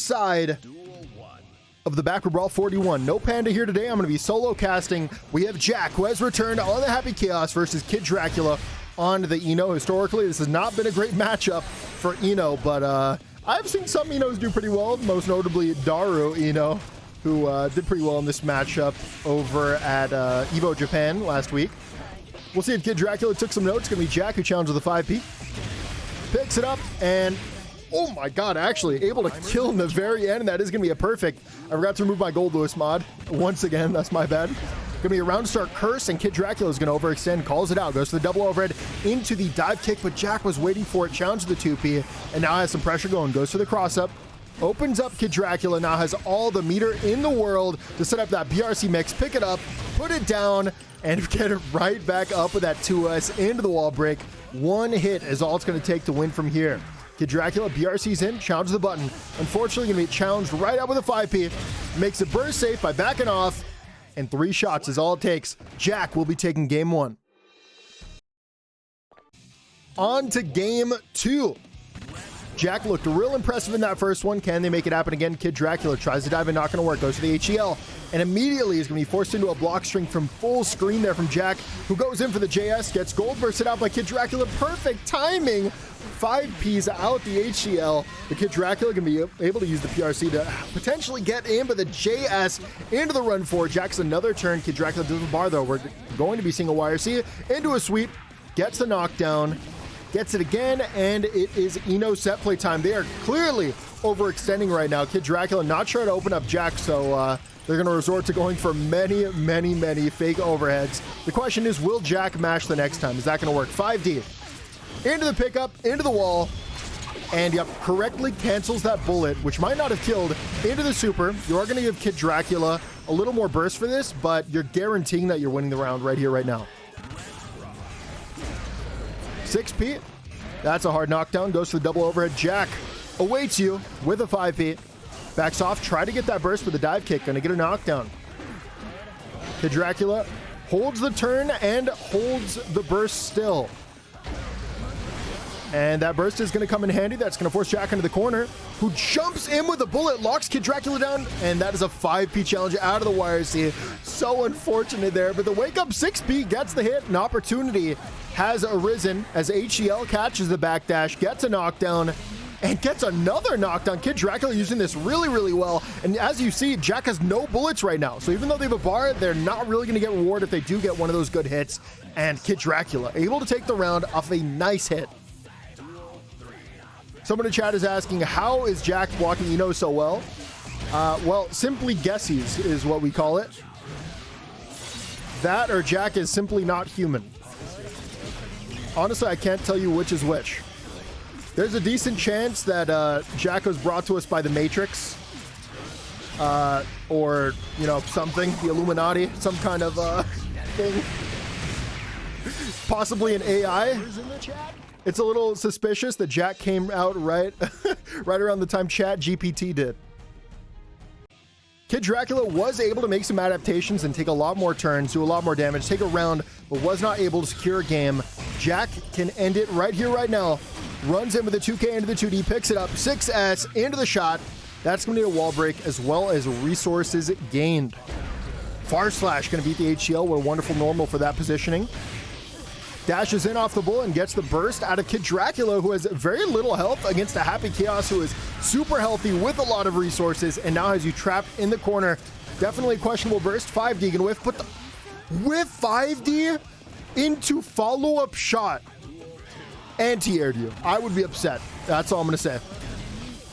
side of the baccpaBrawl 41. No Panda here today. I'm going to be solo casting. We have Jack, who has returned on the Happy Chaos versus KidDracula on the Eno. Historically, this has not been a great matchup for Eno, but I've seen some Enos do pretty well, most notably Daru Eno, who did pretty well in this matchup over at Evo Japan last week. We'll see if KidDracula took some notes. It's going to be Jack who challenges the 5P. Picks it up and... oh my god, actually able to kill in the very end, and that is going to be a perfect. I forgot to remove my Gold Lewis mod. Once again, that's my bad. Going to be a round start curse, and KidDracula is going to overextend, calls it out, goes to the double overhead into the dive kick, but Jack was waiting for it, challenges the 2P, and now has some pressure going, goes for the cross up, opens up KidDracula, now has all the meter in the world to set up that BRC mix, pick it up, put it down, and get it right back up with that 2S into the wall break. One hit is all it's going to take to win from here. KidDracula, BRC's in, challenges the button. Unfortunately, going to be challenged right up with a 5P. Makes it burst safe by backing off, and 3 shots is all it takes. Jack will be taking game 1. On to game 2. Jack looked real impressive in that first one. Can they make it happen again? KidDracula tries to dive in, not going to work. Goes to the HEL, and immediately is going to be forced into a block string from full screen there from Jack, who goes in for the JS, gets gold bursted out by KidDracula. Perfect timing. 5Ps out the HCL. The KidDracula can be able to use the PRC to potentially get in, but the JS into the run 4. Jack's another turn. KidDracula does the bar though. We're going to be seeing a YRC into a sweep. Gets the knockdown. Gets it again, and it is Eno set play time. They are clearly overextending right now. KidDracula not sure how to open up Jack, so they're going to resort to going for many fake overheads. The question is, will Jack mash the next time? Is that going to work? 5D. Into the pickup, into the wall, and yep, correctly cancels that bullet, which might not have killed, into the super. You are going to give KidDracula a little more burst for this, but you're guaranteeing that you're winning the round right here, right now. 6P. That's a hard knockdown. Goes to the double overhead. Jack awaits you with a 5P. Backs off. Try to get that burst with a dive kick. Going to get a knockdown. KidDracula holds the turn and holds the burst still. And that burst is going to come in handy. That's going to force Jack into the corner, who jumps in with a bullet, locks KidDracula down, and that is a 5P challenge out of the YRC. So unfortunate there, but the wake up 6P gets the hit. An opportunity has arisen as HEL catches the backdash, gets a knockdown, and gets another knockdown. KidDracula using this really well. And as you see, Jack has no bullets right now. So even though they have a bar, they're not really going to get rewarded if they do get one of those good hits. And KidDracula able to take the round off a nice hit. Someone in chat is asking, how is Jack blocking Eno so well? Well, simply guessies is what we call it. That or Jack is simply not human. Honestly, I can't tell you which is which. There's a decent chance that Jack was brought to us by the Matrix. Or, you know, something. The Illuminati. Some kind of thing. Possibly an AI. It's a little suspicious that Jack came out right around the time ChatGPT did. KidDracula was able to make some adaptations and take a lot more turns, do a lot more damage, take a round, but was not able to secure a game. Jack can end it right here, right now. Runs in with a 2K into the 2D, picks it up, 6S into the shot. That's going to be a wall break as well as resources gained. Far Slash going to beat the HCL. What a wonderful normal for that positioning. Dashes in off the bull and gets the burst out of KidDracula, who has very little health against a Happy Chaos, who is super healthy with a lot of resources, and now has you trapped in the corner. Definitely a questionable burst. 5D can whiff, but with 5D into follow-up shot. Anti-aired you. I would be upset. That's all I'm going to say.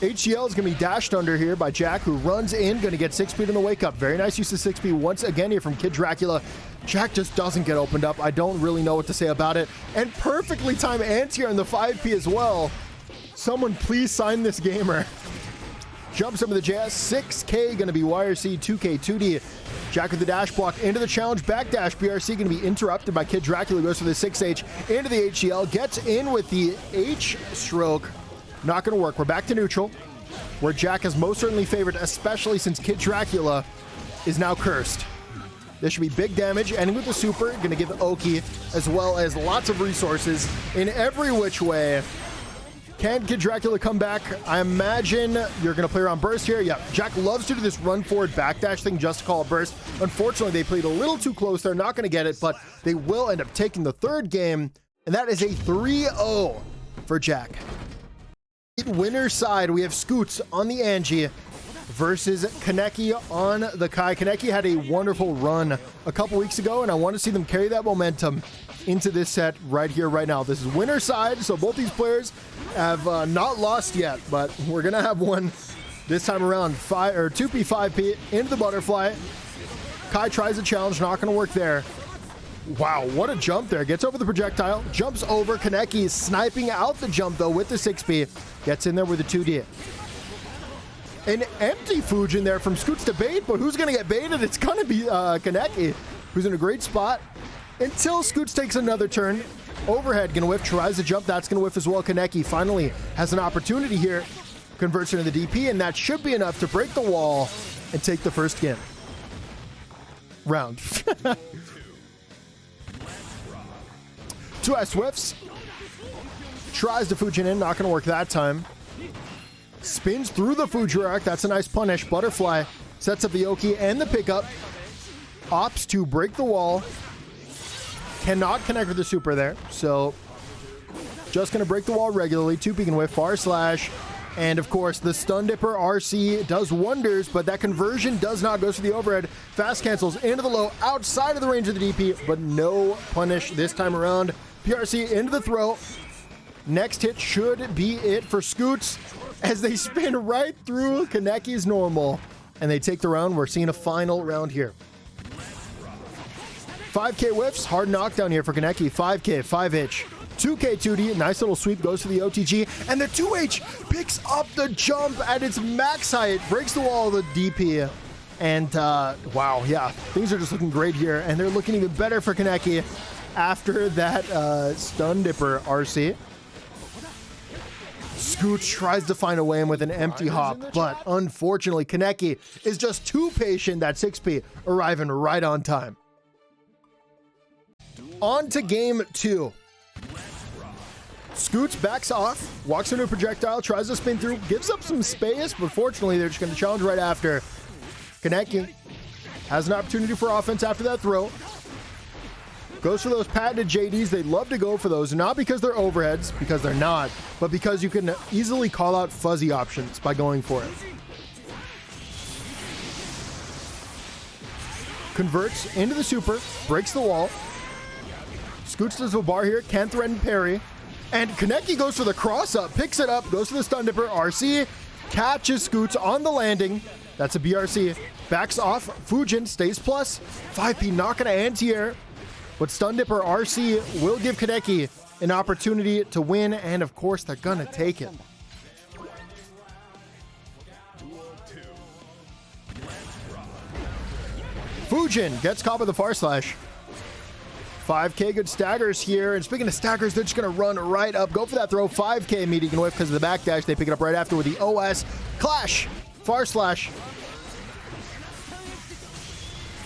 HCL is going to be dashed under here by Jack, who runs in, going to get 6-speed in the wake up. Very nice use of 6-speed once again here from KidDracula. Jack just doesn't get opened up. I don't really know what to say about it. And perfectly timed anti-air in the 5P as well. Someone please sign this gamer. Jumps up with the JS. 6K going to be YRC, 2K, 2D. Jack with the dash block into the challenge. Backdash BRC going to be interrupted by KidDracula. Goes for the 6H into the HCL. Gets in with the H stroke. Not going to work. We're back to neutral, where Jack is most certainly favored, especially since KidDracula is now cursed. This should be big damage, ending with the super. Going to give Oki as well as lots of resources in every which way. Can KidDracula come back? I imagine you're going to play around burst here. Yeah, Jack loves to do this run forward backdash thing just to call a burst. Unfortunately, they played a little too close. They're not going to get it, but they will end up taking the third game, and that is a 3-0 for Jack. Winner side, we have Scootz on the Anji versus Kaneki on the Kai. Kaneki had a wonderful run a couple weeks ago, and I want to see them carry that momentum into this set right here, right now. This is winner side, so both these players have not lost yet, but we're gonna have one this time around. 2P, 5P into the butterfly. Kai tries a challenge, not gonna work there. Wow, what a jump there. Gets over the projectile, jumps over. Kaneki is sniping out the jump though with the 6P. Gets in there with the 2D. An empty Fujin there from Scootz to bait, but who's gonna get baited? It's gonna be Kaneki, who's in a great spot. Until Scootz takes another turn. Overhead gonna whiff, tries to jump, that's gonna whiff as well. Kaneki finally has an opportunity here, converts into the DP, and that should be enough to break the wall and take the first game. Round. 2S whiffs. Tries to Fujin in, not gonna work that time. Spins through the Fujirak, that's a nice punish. Butterfly sets up the Oki and the pickup. Opts to break the wall. Cannot connect with the super there, so just gonna break the wall regularly. 2P can whiff, far slash, and of course the stun dipper RC does wonders, but that conversion does not. Goes for the overhead, fast cancels into the low, outside of the range of the DP, but no punish this time around. PRC into the throw. Next hit should be it for Scootz as they spin right through Kaneki's normal, and they take the round. We're seeing a final round here. 5K whiffs, hard knockdown here for Kaneki. 5K, 5H, 2K 2D, nice little sweep, goes to the OTG, and the 2H picks up the jump at its max height, breaks the wall of the DP, and wow, yeah, things are just looking great here, and they're looking even better for Kaneki after that stun dipper RC. Scootz tries to find a way in with an empty hop, but unfortunately, Kaneki is just too patient. That 6P arriving right on time. On to game 2. Scootz backs off, walks into a projectile, tries to spin through, gives up some space, but fortunately they're just going to challenge right after. Kaneki has an opportunity for offense after that throw. Goes for those patented JDs. They love to go for those, not because they're overheads, because they're not, but because you can easily call out fuzzy options by going for it. Converts into the super, breaks the wall. Scootz does a bar here, can't threaten parry. And Kaneki goes for the cross up, picks it up, goes for the stun dipper. RC catches Scootz on the landing. That's a BRC. Backs off, Fujin stays plus. 5P not gonna anti-air. But stun dipper RC will give Kaneki an opportunity to win, and of course they're gonna take it. Fujin gets caught with the far slash. 5K good staggers here, and speaking of staggers, they're just gonna run right up, go for that throw. 5K immediate can whiff because of the backdash. They pick it up right after with the OS. Clash, far slash.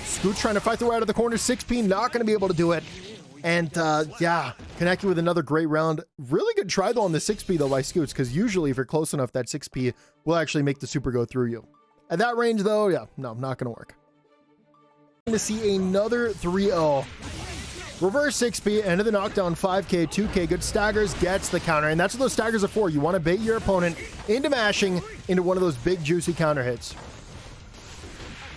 Scootz trying to fight the way out of the corner. 6P not gonna be able to do it. And yeah, Kaneki with another great round. Really good try though on the 6P though by Scootz, because usually if you're close enough, that 6P will actually make the super go through you. At that range though, yeah, no, not gonna work. To see another 3-0. Reverse 6P, end of the knockdown. 5K, 2K, good staggers, gets the counter, and that's what those staggers are for. You want to bait your opponent into mashing into one of those big juicy counter hits.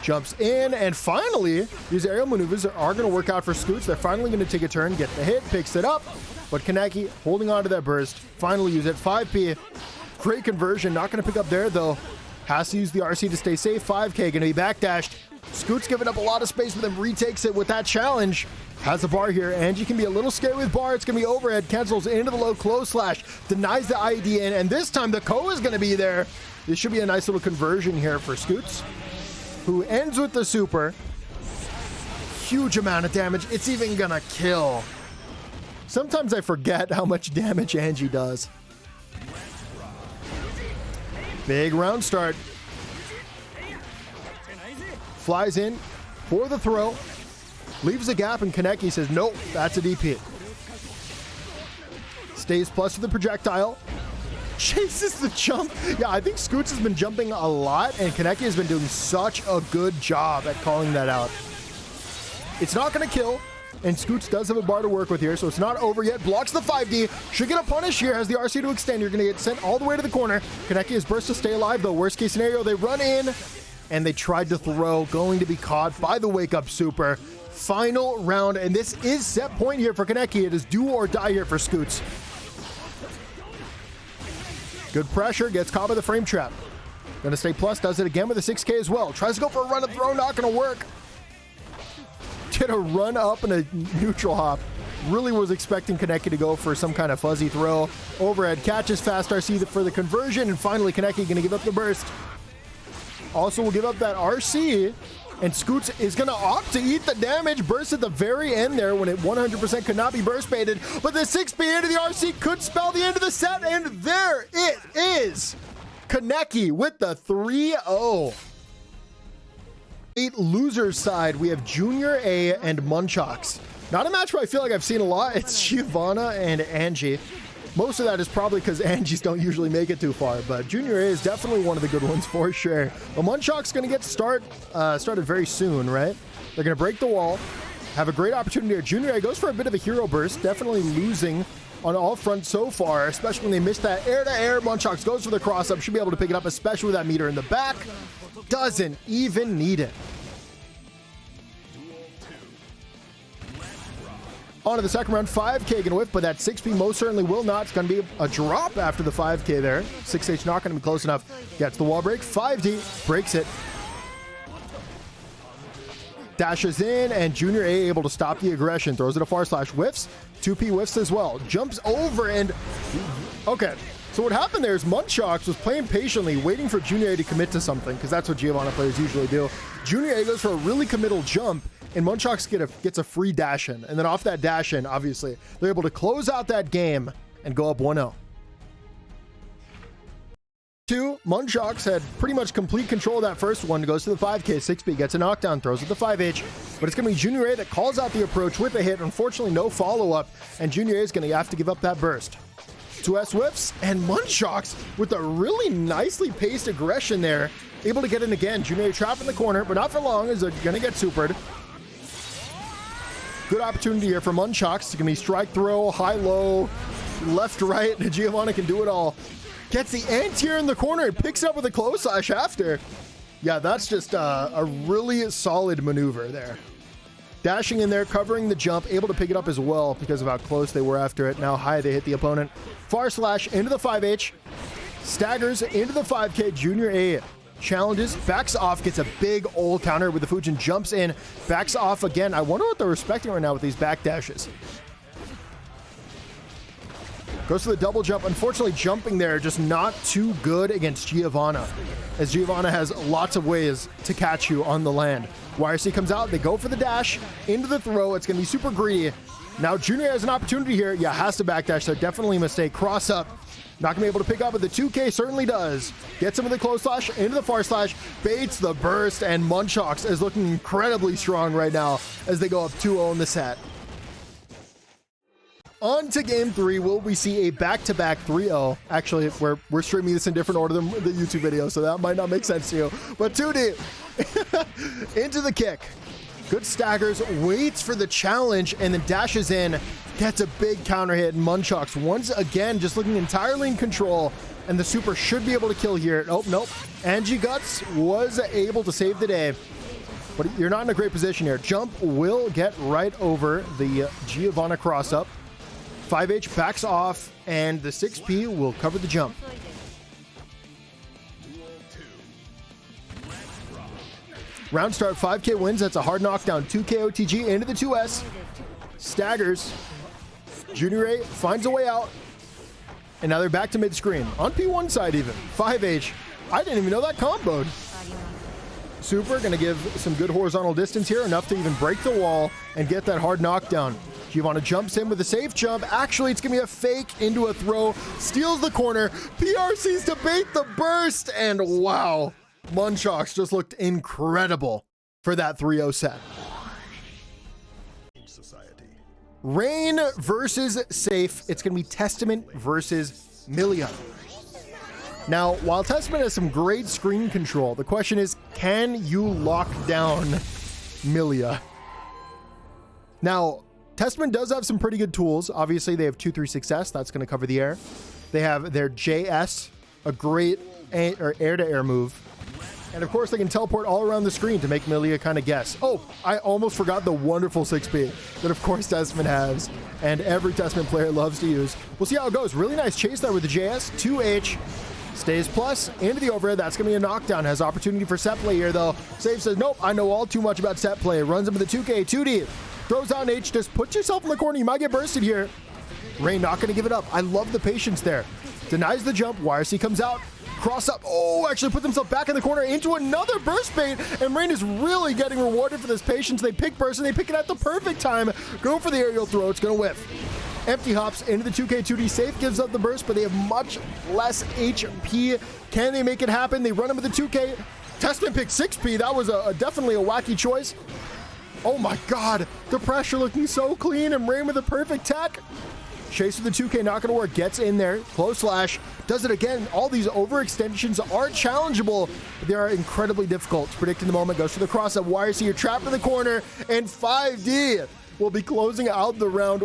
Jumps in, and finally, these aerial maneuvers are going to work out for Scootz. They're finally going to take a turn, get the hit, picks it up, but Kaneki holding on to that burst, finally use it. 5P, great conversion, not going to pick up there though. Has to use the RC to stay safe. 5K going to be backdashed. Scootz giving up a lot of space, but then retakes it with that challenge. Has a bar here. Anji can be a little scary with bar. It's going to be overhead. Cancels into the low close slash. Denies the ID in, and this time the Ko is going to be there. This should be a nice little conversion here for Scootz, who ends with the super. Huge amount of damage. It's even going to kill. Sometimes I forget how much damage Anji does. Big round start. Flies in for the throw. Leaves a gap, and Kaneki says, nope, that's a DP. Stays plus to the projectile. chases the jump. Yeah, I think Scootz has been jumping a lot, and Kaneki has been doing such a good job at calling that out. It's not going to kill, and Scootz does have a bar to work with here, so it's not over yet. Blocks the 5D. Should get a punish here. Has the RC to extend. You're going to get sent all the way to the corner. Kaneki is burst to stay alive, though. Worst case scenario, they run in, and they tried to throw. Going to be caught by the wake-up super. Final round, and this is set point here for Kaneki. It is do or die here for Scootz. Good pressure, gets caught by the frame trap. Gonna stay plus, does it again with a 6K as well. Tries to go for a run and throw, not gonna work. Did a run up and a neutral hop. Really was expecting Kaneki to go for some kind of fuzzy throw. Overhead catches fast RC for the conversion, and finally Kaneki gonna give up the burst. Also will give up that RC, and Scootz is gonna opt to eat the damage. Burst at the very end there when it 100% could not be burst baited, but the 6B into the RC could spell the end of the set, and there it is. Kaneki with the 3-0. Losers side, we have JuniorA and Munchox. Not a match where I feel like I've seen a lot. It's Giovanna and Anji. Most of that is probably because Anjis don't usually make it too far, but JuniorA is definitely one of the good ones for sure. But Munchox going to get started very soon, right? They're going to break the wall, have a great opportunity here. JuniorA goes for a bit of a hero burst, definitely losing on all fronts so far, especially when they missed that air-to-air. Munchox goes for the cross-up, should be able to pick it up, especially with that meter in the back. Doesn't even need it. On to the second round, 5K gonna whiff, but that 6P most certainly will not. It's gonna be a drop after the 5K there. 6H not gonna be close enough. Gets the wall break, 5D, breaks it. Dashes in, and JuniorA able to stop the aggression. Throws it a far slash, whiffs. 2P whiffs as well. Jumps over and... Okay, so what happened there is Munchox was playing patiently, waiting for JuniorA to commit to something, because that's what Giovanna players usually do. JuniorA goes for a really committal jump, and Munchox gets a free dash in. And then off that dash in, obviously, they're able to close out that game and go up 1-0. Munchox had pretty much complete control of that first one. Goes to the 5K, 6B, gets a knockdown, throws with the 5H. But it's going to be JuniorA that calls out the approach with a hit. Unfortunately, no follow-up, and JuniorA is going to have to give up that burst. 2S whiffs, and Munchox with a really nicely paced aggression there. Able to get in again. JuniorA trapped in the corner, but not for long, as they're going to get supered. Good opportunity here for Munchox. It's going to be strike throw, high-low, left-right. Giovanna can do it all. Gets the anti-air in the corner and picks it up with a close slash after. Yeah, that's just a really solid maneuver there. Dashing in there, covering the jump, able to pick it up as well because of how close they were after it. Now high, they hit the opponent. Far slash into the 5H. Staggers into the 5K. JuniorA challenges, backs off, gets a big old counter with the Fujin, jumps in, backs off again. I wonder what they're respecting right now with these back dashes. Goes for the double jump. Unfortunately, jumping there just not too good against Giovanna, as Giovanna has lots of ways to catch you on the land. YRC comes out, they go for the dash, into the throw. It's going to be super greedy. Now JuniorA has an opportunity here. Yeah, has to backdash there. Definitely a mistake. Cross up. Not going to be able to pick up, but the 2K certainly does. Gets him with the close slash, into the far slash, baits the burst, and Munchox is looking incredibly strong right now as they go up 2-0 in the set. On to game 3, will we see a back-to-back 3-0? Actually, we're streaming this in different order than the YouTube video, so that might not make sense to you. But 2D into the kick. Good staggers, waits for the challenge, and then dashes in. Gets a big counter hit. Munchox once again just looking entirely in control, and the super should be able to kill here. Oh, nope. Anji Guts was able to save the day, but you're not in a great position here. Jump will get right over the Giovanna cross-up. 5H backs off, and the 6P will cover the jump. Round start, 5K wins. That's a hard knockdown. 2K OTG into the 2S. Staggers. JuniorA finds a way out. And now they're back to mid-screen. On P1 side even. 5H. I didn't even know that comboed. Super going to give some good horizontal distance here. Enough to even break the wall and get that hard knockdown. Giovanna jumps in with a safe jump. Actually, it's going to be a fake into a throw. Steals the corner. PRCs to bait the burst. And wow. Munchox just looked incredible for that 3-0 set. Rain versus Safe. It's going to be Testament versus Millia. Now, while Testament has some great screen control, the question is, can you lock down Millia? Now, Testament does have some pretty good tools. Obviously, they have 2-3 success. That's going to cover the air. They have their JS, a great air-to-air move. And of course, they can teleport all around the screen to make Millia kind of guess. Oh, I almost forgot the wonderful 6P that, of course, Testament has, and every Testament player loves to use. We'll see how it goes. Really nice chase there with the JS. 2H. Stays plus into the overhead. That's going to be a knockdown. Has opportunity for set play here, though. Save says, nope, I know all too much about set play. Runs him with the 2K, 2D. Throws down H. Just put yourself in the corner. You might get bursted here. Rain not going to give it up. I love the patience there. Denies the jump. YRC comes out. Cross up. Oh, actually put himself back in the corner into another burst bait. And Rain is really getting rewarded for this patience. They pick burst and they pick it at the perfect time. Go for the aerial throw. It's going to whiff. Empty hops into the 2K 2D. Safe gives up the burst, but they have much less HP. Can they make it happen? They run him with the 2K. Testament picked 6P. That was definitely a wacky choice. Oh my God. The pressure looking so clean, and Rain with a perfect tech. Chase with the 2K, not going to work. Gets in there. Close slash. Does it again. All these overextensions are challengeable. They are incredibly difficult. Predicting the moment. Goes for the cross up. YRC, you're trapped in the corner. And 5D will be closing out the round.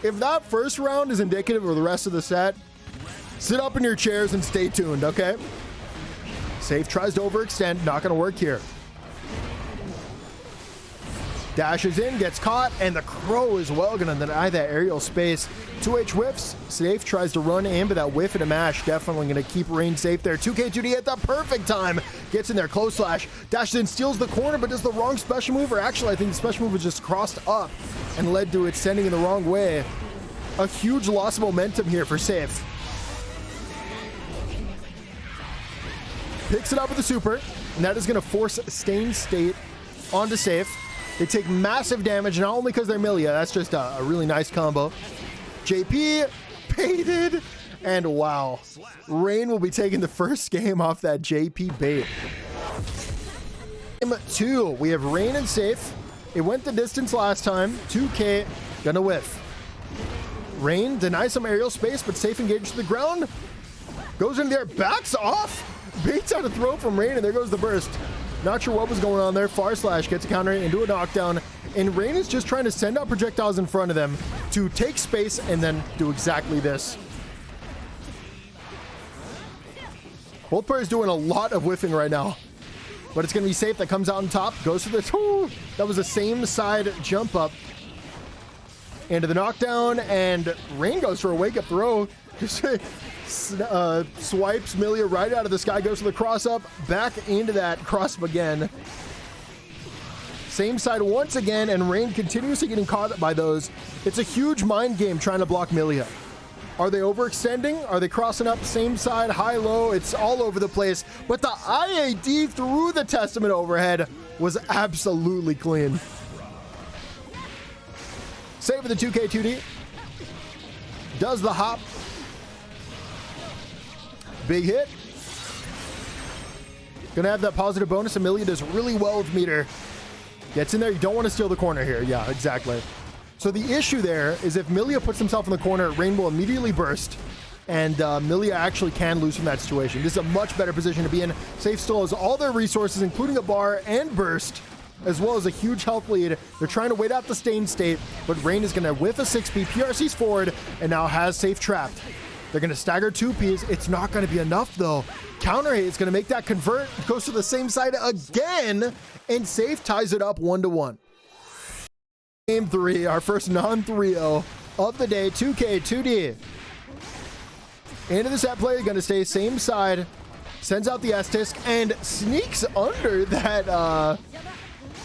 If that first round is indicative of the rest of the set, sit up in your chairs and stay tuned, okay? Safe tries to overextend. Not going to work here. Dashes in, gets caught, and the Crow is well going to deny that aerial space. 2H whiffs. Safe tries to run in, but that whiff and a mash definitely going to keep Rain safe there. 2K2D at the perfect time. Gets in there, close slash. Dashes in, steals the corner, but does the wrong special move. Or actually, I think the special move was just crossed up and led to it sending in the wrong way. A huge loss of momentum here for Safe. Picks it up with the super, and that is going to force Stain State onto Safe. They take massive damage, not only because they're Millia, that's just a really nice combo. JP, baited, and wow. Rain will be taking the first game off that JP bait. Game 2, we have Rain and Safe. It went the distance last time. 2K, gonna whiff. Rain denies some aerial space, but Safe engaged to the ground. Goes in there, backs off. Baits out a throw from Rain, and there goes the burst. Not sure what was going on there. Far slash gets a counter into a knockdown, and Rain is just trying to send out projectiles in front of them to take space and then do exactly this. Both players doing a lot of whiffing right now, but it's going to be Safe that comes out on top. Goes for the that was the same side jump up into the knockdown, and Rain goes for a wake up throw. Just swipes Millia right out of the sky, goes to the cross up, back into that cross up again. Same side once again, and Rain continuously getting caught by those. It's a huge mind game trying to block Millia. Are they overextending? Are they crossing up same side, high, low? It's all over the place. But the IAD through the Testament overhead was absolutely clean. Save with the 2K 2D. Does the hop. Big hit. Gonna have that positive bonus. Millia does really well with meter. Gets in there. You don't want to steal the corner here. Yeah, exactly. So the issue there is if Millia puts himself in the corner, Rain will immediately burst, and Millia actually can lose from that situation. This is a much better position to be in. Safe still has all their resources, including a bar and burst, as well as a huge health lead. They're trying to wait out the Stain State, but Rain is going to whiff a 6P, PRC's forward, and now has Safe trapped. They're going to stagger 2Ps. It's not going to be enough, though. Counter hit is going to make that convert. Goes to the same side again, and Safe ties it up 1-1. Game 3, our first non-3-0 of the day. 2K 2D. Into the set play, going to stay same side. Sends out the S-Disc and sneaks under that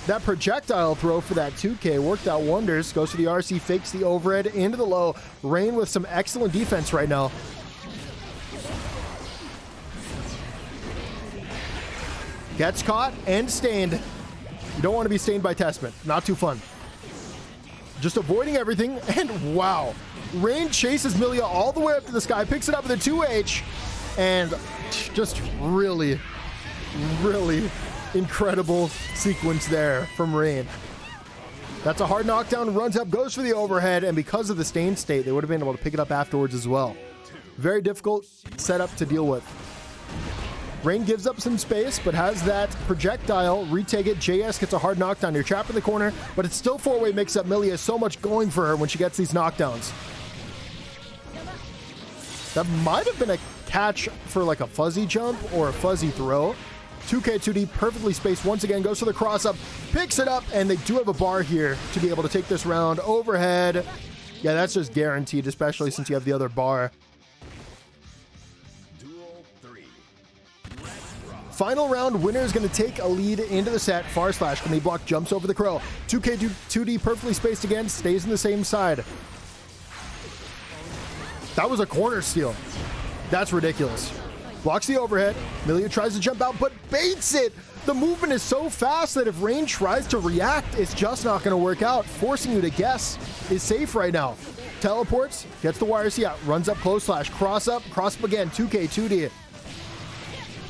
that projectile throw for that 2K. Worked out wonders. Goes to the RC, fakes the overhead into the low. Rain with some excellent defense right now. Gets caught and stained. You don't want to be stained by Testament. Not too fun. Just avoiding everything, and wow. Rain chases Millia all the way up to the sky, picks it up with a 2H, and just really, really incredible sequence there from Rain. That's a hard knockdown, runs up, goes for the overhead, and because of the Stain State, they would have been able to pick it up afterwards as well. Very difficult setup to deal with. Rain gives up some space, but has that projectile. Retake it. JS gets a hard knockdown. You're trapped in the corner, but it's still four-way mix-up. Millia has so much going for her when she gets these knockdowns. That might have been a catch for like a fuzzy jump or a fuzzy throw. 2K 2D perfectly spaced once again, goes for the cross-up, picks it up, and they do have a bar here to be able to take this round. Overhead. Yeah, that's just guaranteed, especially since you have the other bar. Final round, winner is going to take a lead into the set. Far slash, can they block, jumps over the crow. 2K 2D perfectly spaced again, stays in the same side. That was a corner steal. That's ridiculous. Blocks the overhead. Millia tries to jump out, but baits it. The movement is so fast that if Rain tries to react, it's just not going to work out. Forcing you to guess is safe right now. Teleports, gets the YRC out, runs up close slash, cross up again, 2K 2D.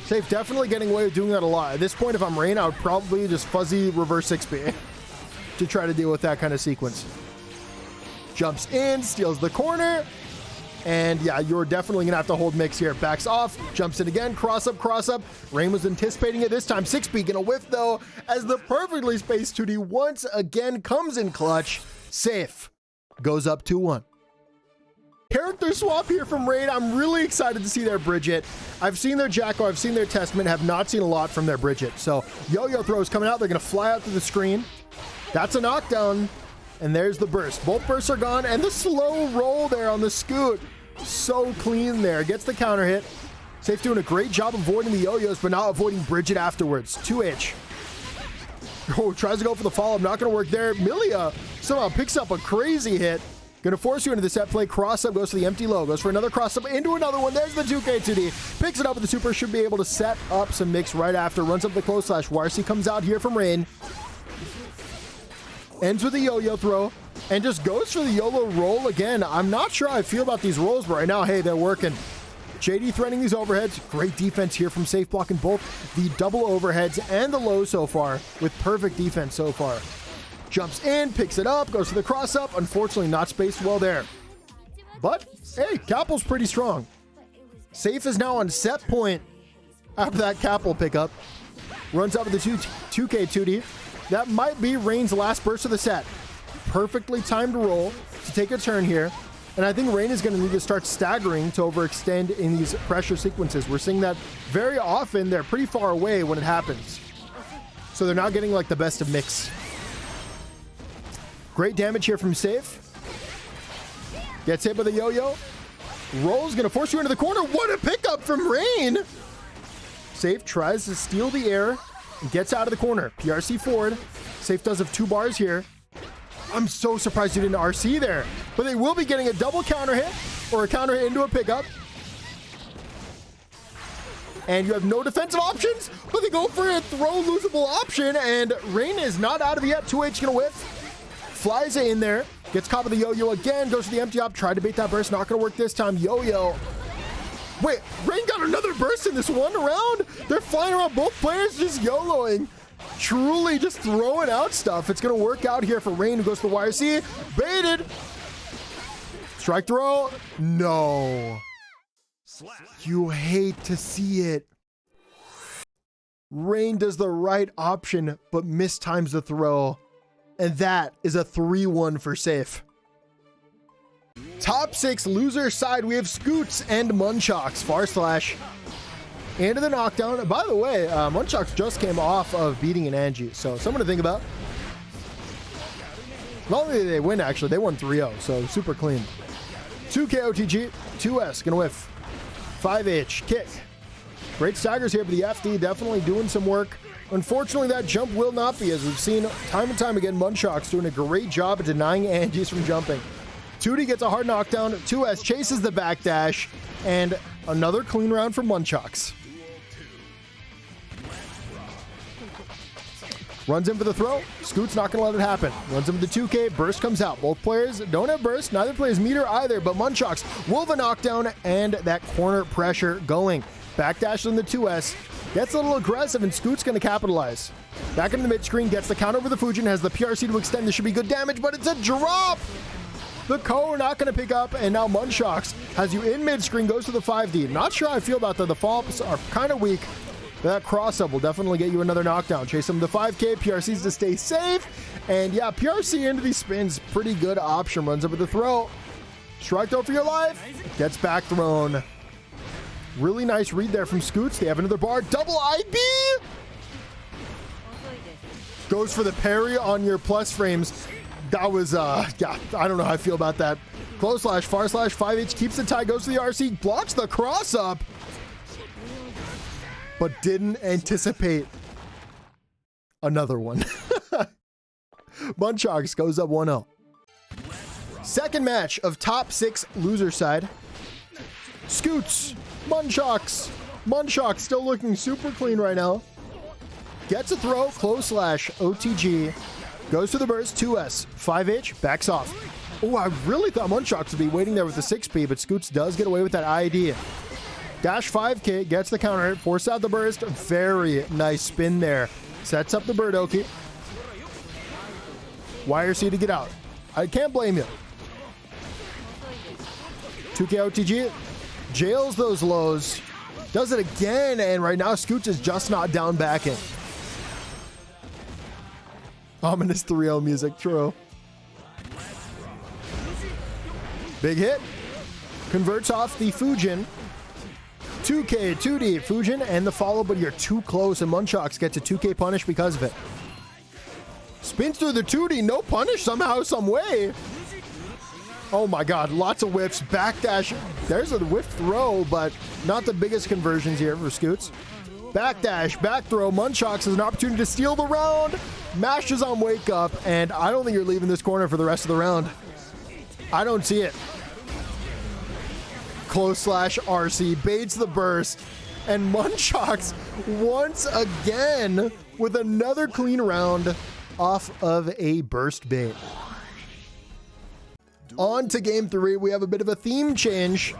Safe definitely getting away with doing that a lot. At this point, if I'm Rain, I would probably just fuzzy reverse 6B to try to deal with that kind of sequence. Jumps in, steals the corner, and yeah, you're definitely gonna have to hold mix here. Backs off, jumps in again, cross up. Rain was anticipating it this time. 6B gonna whiff though, as the perfectly spaced 2D once again comes in clutch. Safe goes up 2-1. Character swap here from Rain. I'm really excited to see their Bridget. I've seen their Jacko, I've seen their Testament, have not seen a lot from their Bridget. So yo-yo throws coming out, they're gonna fly out to the screen. That's a knockdown, and there's the burst. Both bursts are gone, and the slow roll there on the Scoot. So clean there, gets the counter hit. Safe doing a great job avoiding the yo-yos, but not avoiding Bridget afterwards. 2H. Oh, tries to go for the follow-up, not gonna work there. Millia somehow picks up a crazy hit. Gonna force you into the set play. Cross up, goes to the empty low, goes for another cross up, into another one. There's the 2K 2D. Picks it up with the super, should be able to set up some mix right after. Runs up the close slash. YRC comes out here from Rain. Ends with a yo-yo throw and just goes for the YOLO roll again. I'm not sure how I feel about these rolls, but right now, hey, they're working. JD threading these overheads. Great defense here from Safe, blocking both the double overheads and the low so far, with perfect defense so far. Jumps in, picks it up, goes for the cross up. Unfortunately, not spaced well there. But, hey, Capel's pretty strong. Safe is now on set point after that Capel pickup. Runs up with the 2K 2D. That might be Rain's last burst of the set. Perfectly timed roll to take a turn here. And I think Rain is going to need to start staggering to overextend in these pressure sequences. We're seeing that very often. They're pretty far away when it happens. So they're not getting like the best of mix. Great damage here from Safe. Gets hit by the yo-yo. Roll's going to force you into the corner. What a pickup from Rain! Safe tries to steal the air and gets out of the corner. PRC forward. Safe does have 2 bars here. I'm so surprised you didn't RC there. But they will be getting a double counter hit or a counter hit into a pickup. And you have no defensive options, but they go for a throw losable option, and Rain is not out of it yet. 2H gonna whiff. Flies in there, gets caught with the yo-yo again, goes to the empty op, tried to bait that burst, not gonna work this time. Yo-yo. Wait, Rain got another burst in this one round? They're flying around, both players just YOLOing. Truly just throwing out stuff. It's gonna work out here for Rain, who goes to the YRC. Baited. Strike throw. No. You hate to see it. Rain does the right option, but mistimes the throw. And that is a 3-1 for Safe. Top 6 loser side, we have Scootz and Munchox. Far slash into the knockdown. By the way, Munchox just came off of beating an Anji, so something to think about. Not only did they win, actually, they won 3-0, so super clean. 2K OTG, 2S, gonna whiff. 5H, kick. Great staggers here, but the FD definitely doing some work. Unfortunately, that jump will not be, as we've seen time and time again. Munchox doing a great job at denying Anji's from jumping. 2D gets a hard knockdown. 2S chases the backdash, and another clean round for Munchox. Runs in for the throw. Scoot's not going to let it happen. Runs in for the 2K. Burst comes out. Both players don't have burst. Neither player's meter either, but Munchox will have a knockdown and that corner pressure going. Backdash on the 2S. Gets a little aggressive, and Scoot's going to capitalize. Back into the mid-screen. Gets the counter over the Fujin. Has the PRC to extend. This should be good damage, but it's a drop. The Ko not going to pick up, and now Munchox has you in mid-screen, goes to the 5D. Not sure how I feel about that. The follow-ups are kind of weak. That cross-up will definitely get you another knockdown. Chase him to 5K. PRC's to stay safe. And yeah, PRC into these spins, pretty good option. Runs up with the throw. Strike though for your life. Gets back thrown. Really nice read there from Scootz. They have another bar. Double IB. Goes for the parry on your plus frames. That was, yeah, I don't know how I feel about that. Close slash, far slash, 5H keeps the tie, goes to the RC, blocks the cross up, but didn't anticipate another one. Munchox goes up 1-0. Second match of top 6 loser side. Scootz, Munchox. Munchox still looking super clean right now. Gets a throw, close slash, OTG. Goes to the burst, 2S, 5H, backs off. Oh, I really thought Munchox would be waiting there with the 6P, but Scootz does get away with that ID. Dash 5K, gets the counter hit, force out the burst. Very nice spin there. Sets up the Birdoki. Wire C to get out. I can't blame you. 2K OTG, jails those lows. Does it again, and right now Scootz is just not down backing. Ominous 3-0 music, true. Big hit. Converts off the Fujin. 2K, 2D, Fujin, and the follow, but you're too close, and Munchox gets a 2K punish because of it. Spins through the 2D, no punish somehow, some way. Oh my god, lots of whiffs. Backdash. There's a whiff throw, but not the biggest conversions here for Scootz. Backdash, back throw. Munchox has an opportunity to steal the round. Mashes on wake up, and I don't think you're leaving this corner for the rest of the round. I don't see it. Close slash RC baits the burst, and Munchox once again with another clean round off of a burst bait. On to game 3, we have a bit of a theme change.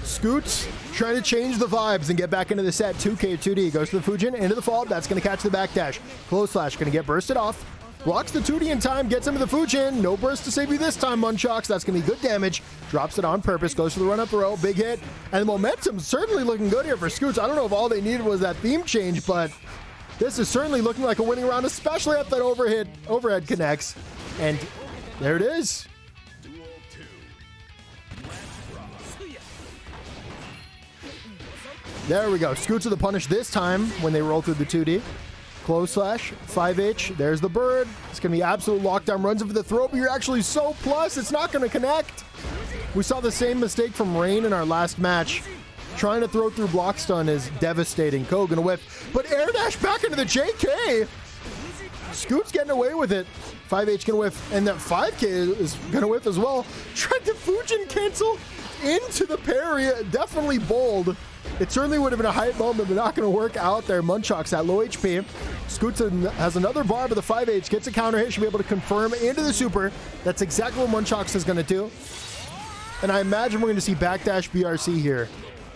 Scootz trying to change the vibes and get back into the set. 2K, 2D, goes to the Fujin, into the fall. That's going to catch the backdash. Close slash, going to get bursted off. Blocks the 2D in time, gets him to the Fujin. No burst to save you this time, Munchox. That's going to be good damage. Drops it on purpose, goes to the run-up throw. Big hit. And the momentum's certainly looking good here for Scootz. I don't know if all they needed was that theme change, but this is certainly looking like a winning round, especially if that overhead connects. And there it is. There we go. Scootz with the punish this time when they roll through the 2D. Close slash, 5H. There's the bird. It's going to be absolute lockdown. Runs over the throw, but you're actually so plus, it's not going to connect. We saw the same mistake from Rain in our last match. Trying to throw through block stun is devastating. Ko going to whiff, but air dash back into the JK. Scootz getting away with it. 5H going to whiff, and that 5K is going to whiff as well. Tried to Fujin cancel into the parry. Definitely bold. It certainly would have been a hype moment, but not going to work out there. Munchox at low HP. Scootz has another bar, but the 5H gets a counter hit. Should be able to confirm into the super. That's exactly what Munchox is going to do. And I imagine we're going to see backdash BRC here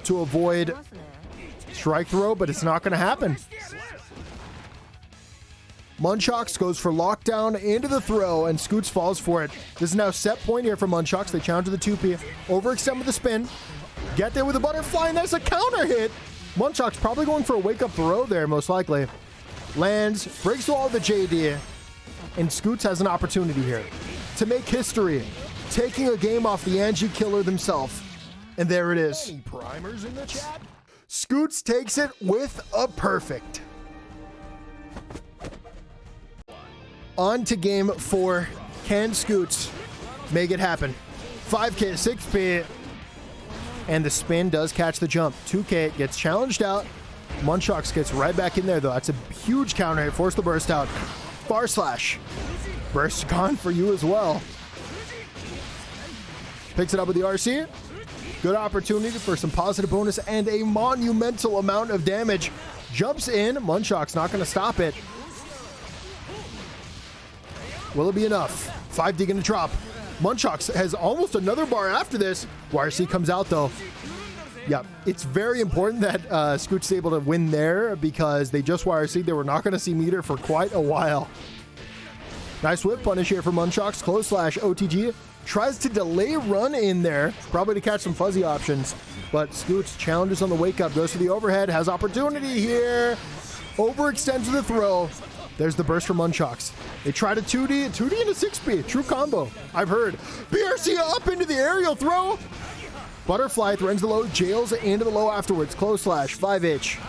to avoid strike throw, but it's not going to happen. Munchox goes for lockdown into the throw, and Scootz falls for it. This is now set point here for Munchox. They challenge the 2P. Overextend with the spin. Get there with a butterfly, and that's a counter hit. Munchox probably going for a wake-up throw there, most likely. Lands, breaks through all the JD, and Scootz has an opportunity here to make history, taking a game off the Anji killer themselves. And there it is. Any primers in the chat? Scootz takes it with a perfect. On to game 4. Can Scootz make it happen? 5K, 6P. And the spin does catch the jump. 2K gets challenged out. Munchox gets right back in there, though. That's a huge counter hit. Force the burst out. Bar slash. Burst gone for you as well. Picks it up with the RC. Good opportunity for some positive bonus and a monumental amount of damage. Jumps in. Munchox not going to stop it. Will it be enough? 5D going to drop. Munchox has almost another bar after this. YRC comes out though. Yeah, it's very important that Scootz is able to win there because they just YRC. They were not going to see meter for quite a while. Nice whip punish here for Munchox. Close slash OTG. tries to delay run in there, probably to catch some fuzzy options. But Scootz challenges on the wake up, goes for the overhead, has opportunity here. Overextends with the throw. There's the burst from Munchox. They try to 2D and a 6B. True combo, I've heard. BRC up into the aerial throw. Butterfly threatens the low, jails into the low afterwards. Close slash, 5H.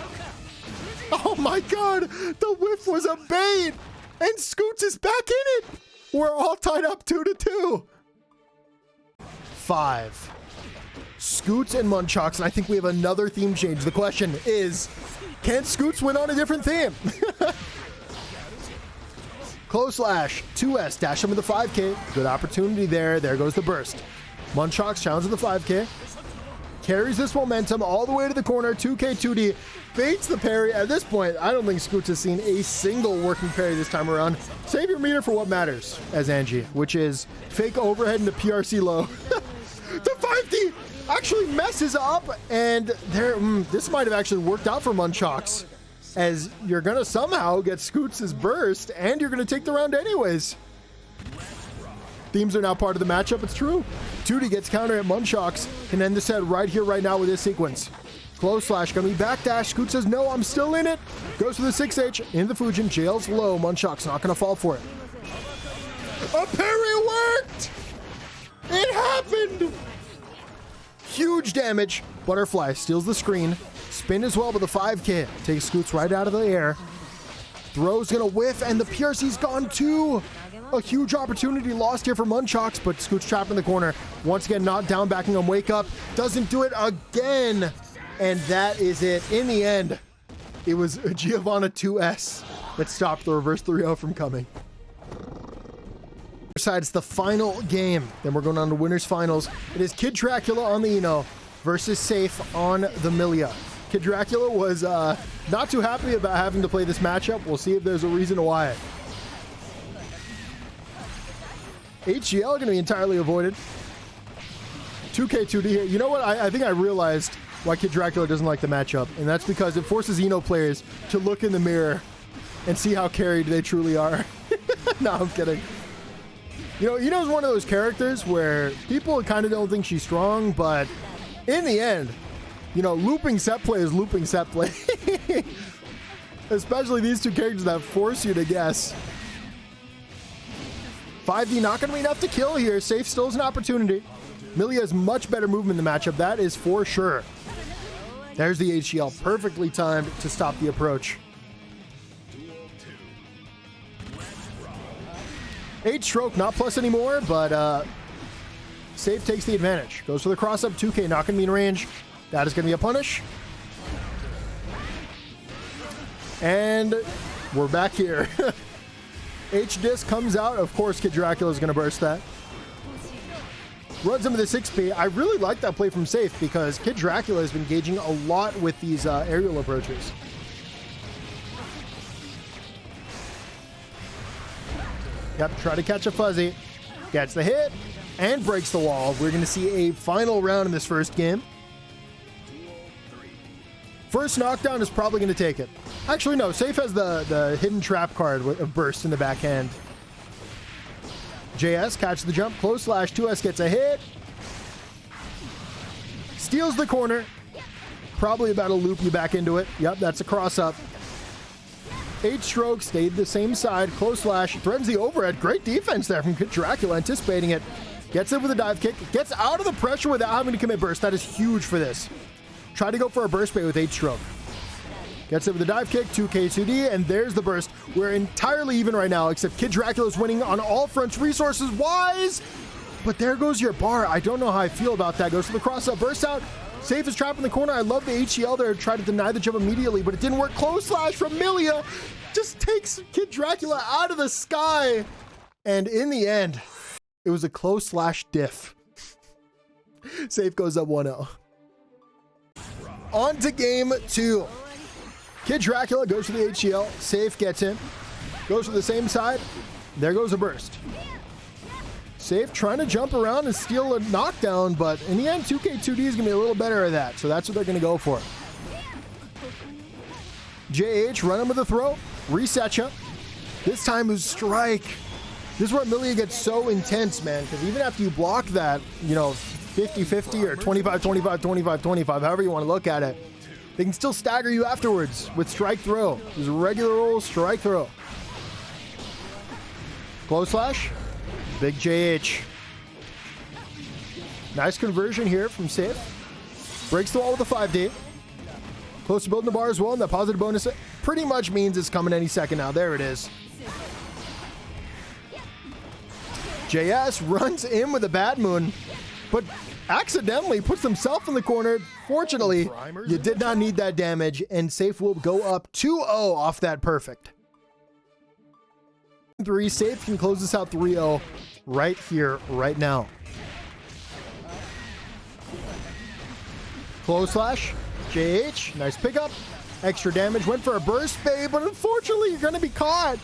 Oh my god, the whiff was a bait. And Scootz is back in it. We're all tied up 2-2. 5. Scootz and Munchox, and I think we have another theme change. The question is, can Scootz win on a different theme? Close slash, 2S, dash him with the 5K. Good opportunity there. There goes the burst. Munchox challenges the 5K. Carries this momentum all the way to the corner. 2K, 2D. Baits the parry. At this point, I don't think Scootz has seen a single working parry this time around. Save your meter for what matters as Anji, which is fake overhead into PRC low. The 5D actually messes up, and this might have actually worked out for Munchox, as you're going to somehow get Scootz's burst, and you're going to take the round anyways. Themes are now part of the matchup, it's true. 2D gets counter at Munchox, can end the set right here, right now with this sequence. Close slash, gonna be backdash. Scootz says, no, I'm still in it. Goes for the 6H, in the Fujin, jails low. Munchox not gonna fall for it. A parry worked! It happened! Huge damage. Butterfly steals the screen. Spin as well with the 5K. Takes Scootz right out of the air. Throw's gonna whiff, and the PRC's gone too. A huge opportunity lost here for Munchox, but Scootz trapped in the corner. Once again, not down, backing on wake up. Doesn't do it again. And that is it. In the end, it was a Giovanna 2S that stopped the reverse 3-0 from coming. Besides the final game, then we're going on to winners finals. It is KidDracula on the Eno versus Safe on the Millia. KidDracula was not too happy about having to play this matchup. We'll see if there's a reason why. HGL going to be entirely avoided. 2K, 2D here. You know what? I think I realized why KidDracula doesn't like the matchup, and that's because it forces Eno players to look in the mirror and see how carried they truly are. No, I'm kidding. You know, Eno's one of those characters where people kind of don't think she's strong, but in the end, you know, looping set play is looping set play. Especially these two characters that force you to guess. 5D not going to be enough to kill here. Safe still has an opportunity. Millia has much better movement in the matchup. That is for sure. There's the HGL. Perfectly timed to stop the approach. 8 stroke, not plus anymore, but Safe takes the advantage. Goes for the cross up. 2K not going to be in range. That is going to be a punish. And we're back here. H-Disc comes out. Of course, KidDracula is going to burst that. Runs him with the 6P. I really like that play from Safe because KidDracula has been engaging a lot with these aerial approaches. Yep, try to catch a fuzzy. Gets the hit and breaks the wall. We're going to see a final round in this first game. First knockdown is probably going to take it. Actually, no. Safe has the hidden trap card of burst in the backhand. JS catches the jump. Close slash. 2S gets a hit. Steals the corner. Probably about to loop you back into it. Yep, that's a cross up. 8 strokes. Stayed the same side. Close slash. Threatens the overhead. Great defense there from KidDracula. Anticipating it. Gets it with a dive kick. Gets out of the pressure without having to commit burst. That is huge for this. Try to go for a burst bait with 8 stroke. Gets it with a dive kick, 2K, 2D, and there's the burst. We're entirely even right now, except KidDracula is winning on all fronts resources-wise. But there goes your bar. I don't know how I feel about that. Goes for the cross-up, burst out. Safe is trapped in the corner. I love the HGL there. Try to deny the jump immediately, but it didn't work. Close slash from Millia. Just takes KidDracula out of the sky. And in the end, it was a close slash diff. Safe goes up 1-0. On to game 2. KidDracula goes to the HGL. Safe gets in. Goes to the same side. There goes a burst. Safe trying to jump around and steal a knockdown, but in the end, 2K2D is going to be a little better at that, so that's what they're going to go for. JH, run him with a throw. Reset you. This time is strike. This is where Millia gets so intense, man, because even after you block that, you know, 50-50 or 25-25, 25-25, however you want to look at it, they can still stagger you afterwards with strike throw. There's a regular old strike throw. Close slash. Big JH. Nice conversion here from Safe. Breaks the wall with a 5D. Close to building the bar as well, and that positive bonus pretty much means it's coming any second now. There it is. JS runs in with a bad moon, but accidentally puts himself in the corner. Fortunately, you did not need that damage, and Safe will go up 2-0 off that perfect. 3, Safe can close this out 3-0 right here, right now. Close slash, JH, nice pickup. Extra damage, went for a burst fade, but unfortunately you're gonna be caught.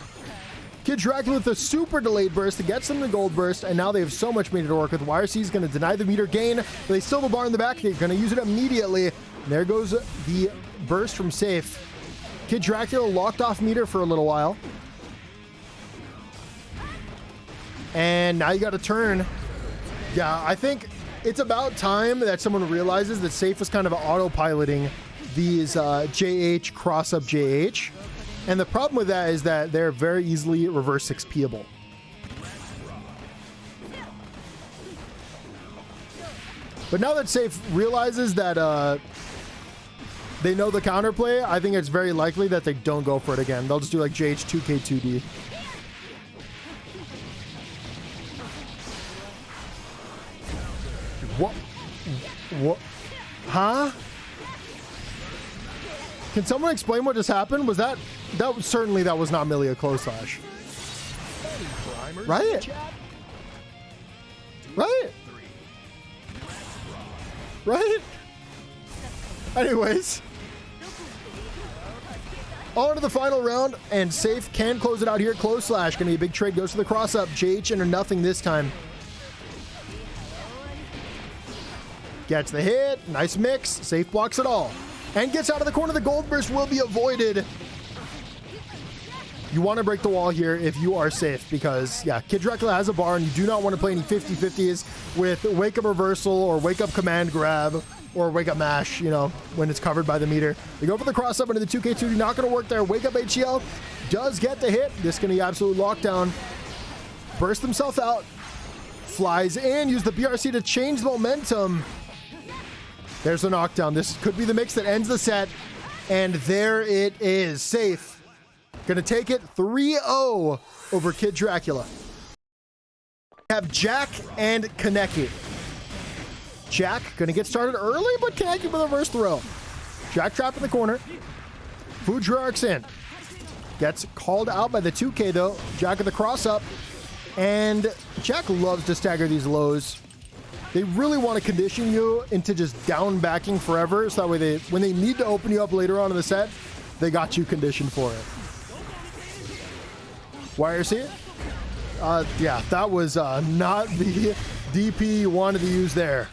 KidDracula with a super delayed burst to get them the gold burst, and now they have so much meter to work with. YRC is going to deny the meter gain, but they still have a bar in the back. They're going to use it immediately. And there goes the burst from Safe. KidDracula locked off meter for a little while. And now you got to turn. Yeah, I think it's about time that someone realizes that Safe was kind of autopiloting these JH cross-up JH. And the problem with that is that they're very easily reverse XP'able. But now that Safe realizes that they know the counterplay, I think it's very likely that they don't go for it again. They'll just do like JH 2K2D. What? Huh? Can someone explain what just happened? Was that certainly that was not Millia close slash. Right? Right? Right? Anyways. On to the final round, and Safe can close it out here. Close slash, gonna be a big trade. Goes for the cross up. JH into nothing this time. Gets the hit. Nice mix. Safe blocks it all. And gets out of the corner. The gold burst will be avoided. You want to break the wall here if you are Safe, because, yeah, KidDracula has a bar, and you do not want to play any 50-50s with wake up reversal or wake up command grab or wake up mash, you know, when it's covered by the meter. They go for the cross up into the 2K2D. Not going to work there. Wake up HCL does get the hit. This is going to be absolute lockdown. Burst himself out. Flies in. Use the BRC to change the momentum. There's a knockdown. This could be the mix that ends the set. And there it is. Safe. Gonna take it 3-0 over KidDracula. We have Jack and Kaneki. Jack gonna get started early, but Kaneki with a reverse throw. Jack trapped in the corner. Fujiark's in. Gets called out by the 2K though. Jack with the cross up. And Jack loves to stagger these lows. They really want to condition you into just down backing forever, so that way when they need to open you up later on in the set, they got you conditioned for it. YRC? Yeah, that was not the DP you wanted to use there.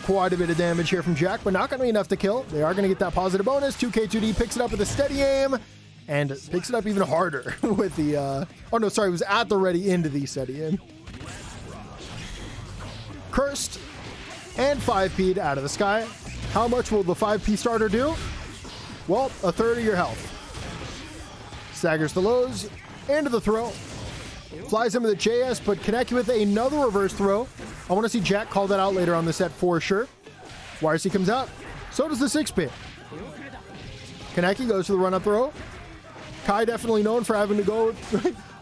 Quite a bit of damage here from Jack, but not going to be enough to kill. They are going to get that positive bonus. 2K2D picks it up with a steady aim, and picks it up even harder with the... oh, no, sorry, it was at the ready into the steady aim. Cursed and 5P'd out of the sky. How much will the 5P starter do? Well, a third of your health. Staggers the lows into the throw. Flies him with a JS, but Kaneki with another reverse throw. I want to see Jack call that out later on the set for sure. YRC comes out. So does the 6P. Kaneki goes to the run-up throw. Kai definitely known for having to go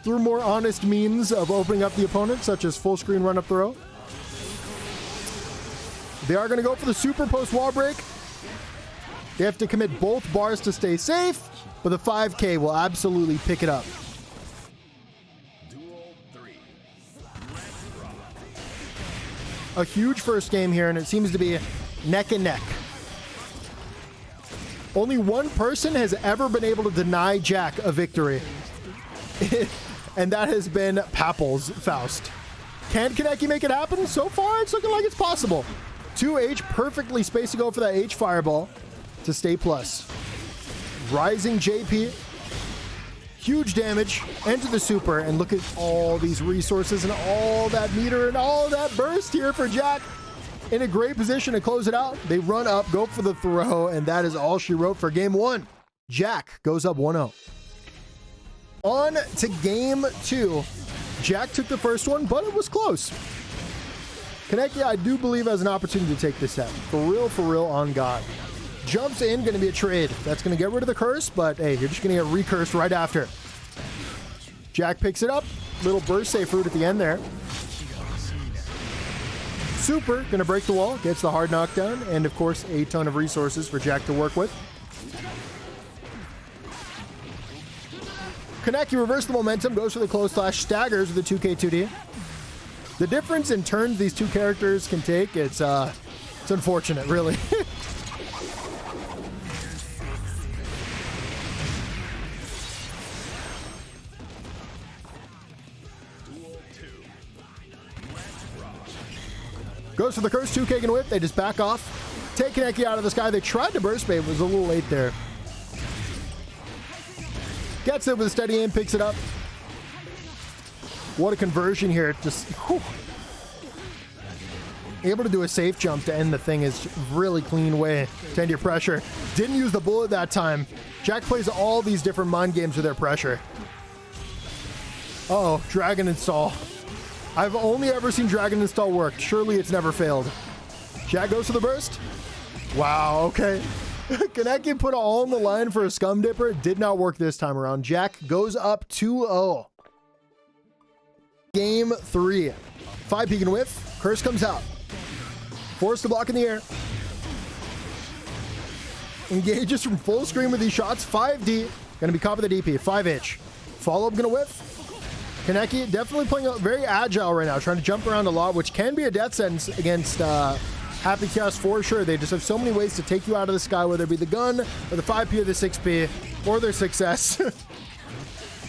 through more honest means of opening up the opponent, such as full screen run-up throw. They are going to go for the super post wall break. They have to commit both bars to stay safe, but the 5K will absolutely pick it up. A huge first game here, and it seems to be neck and neck. Only one person has ever been able to deny Jack a victory, and that has been Papple's Faust. Can Kaneki make it happen? So far, it's looking like it's possible. 2H perfectly spaced to go for that H fireball to stay plus. Rising JP. Huge damage, enter the super, and look at all these resources and all that meter and all that burst here for Jack. In a great position to close it out. They run up, go for the throw, and that is all she wrote for game one. Jack goes up 1-0. On to game two. Jack took the first one, but it was close. Kaneki, I do believe, has an opportunity to take this set. For real, on God. Jumps in, going to be a trade. That's going to get rid of the curse, but hey, you're just going to get recursed right after. Jack picks it up. Little burst safe route at the end there. Super, going to break the wall, gets the hard knockdown, and of course, a ton of resources for Jack to work with. Kaneki reverses the momentum, goes for the close slash, staggers with the 2K 2D. The difference in turns these two characters can take, it's unfortunate, really. Goes for the curse, 2K can whip, they just back off. Take Kaneki out of the sky, they tried to burst bait, was a little late there. Gets it with a steady aim, picks it up. What a conversion here. Just whew. Able to do a safe jump to end the thing is really clean way to end your pressure. Didn't use the bullet that time. Jack plays all these different mind games with their pressure. Uh-oh, Dragon Install. I've only ever seen Dragon Install work. Surely it's never failed. Jack goes for the burst. Wow, okay. Kaneki put it all on the line for a scum dipper. Did not work this time around. Jack goes up 2-0. Game 3. 5 peek and whiff. Curse comes out. Forced to block in the air. Engages from full screen with these shots. 5D. Gonna be caught with the DP. 5H. Follow up gonna whiff. Kaneki definitely playing very agile right now. Trying to jump around a lot, which can be a death sentence against Happy Chaos for sure. They just have so many ways to take you out of the sky, whether it be the gun, or the 5P or the 6P, or their success. They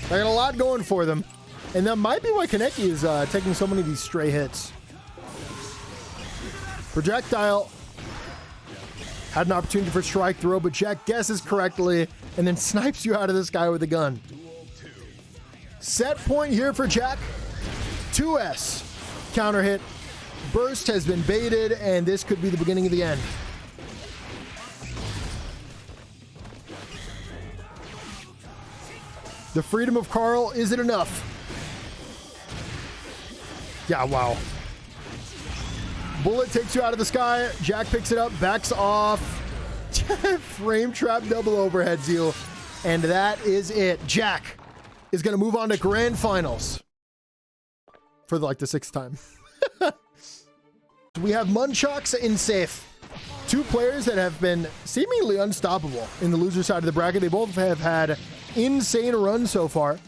got a lot going for them. And that might be why Kaneki is taking so many of these stray hits. Projectile. Had an opportunity for strike throw, but Jack guesses correctly and then snipes you out of the sky with a gun. Set point here for Jack. 2S. Counter hit. Burst has been baited, and this could be the beginning of the end. The freedom of Carl, is it enough? Yeah, wow. Bullet takes you out of the sky. Jack picks it up, backs off. Frame trap double overheads you. And that is it. Jack is going to move on to grand finals. For like the 6th time. We have Munchox and Safe. Two players that have been seemingly unstoppable in the loser side of the bracket. They both have had insane runs so far.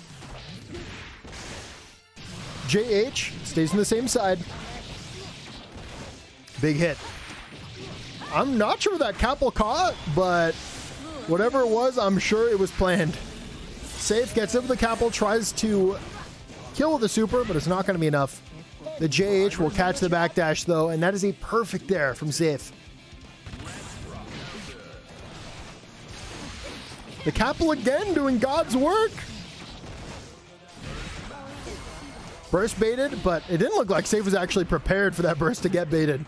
JH stays on the same side. Big hit. I'm not sure that Capel caught, but whatever it was, I'm sure it was planned. Safe gets up with the Capel, tries to kill with the super, but it's not going to be enough. The JH will catch the backdash though, and that is a perfect there from Safe. The Capel again doing God's work. Burst baited, but it didn't look like Safe was actually prepared for that burst to get baited.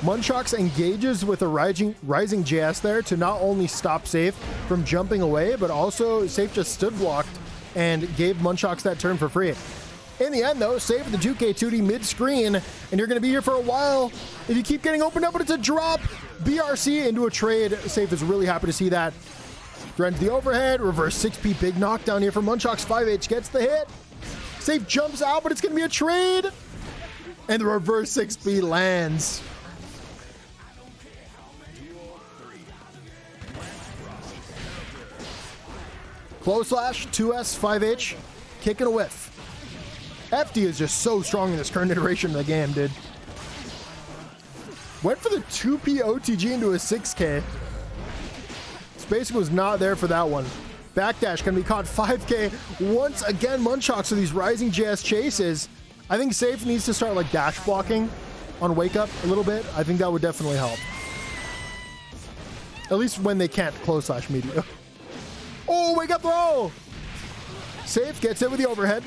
Munchox engages with a rising JS there to not only stop Safe from jumping away, but also Safe just stood blocked and gave Munchox that turn for free. In the end, though, Safe with the 2K 2D mid-screen, and you're going to be here for a while. If you keep getting opened up, but it's a drop. BRC into a trade. Safe is really happy to see that. Threads the overhead, reverse 6P, big knockdown here for Munchox. 5H gets the hit. Safe jumps out, but it's going to be a trade. And the reverse 6P lands. Close slash, 2S, 5H, kick and a whiff. FD is just so strong in this current iteration of the game, dude. Went for the 2P OTG into a 6K. Spacing was not there for that one. Backdash can be caught 5K. Once again, Munchox with these rising JS chases. I think Safe needs to start like dash blocking on Wake Up a little bit. I think that would definitely help. At least when they can't close slash media. Oh, Wake Up throw! Safe gets it with the overhead.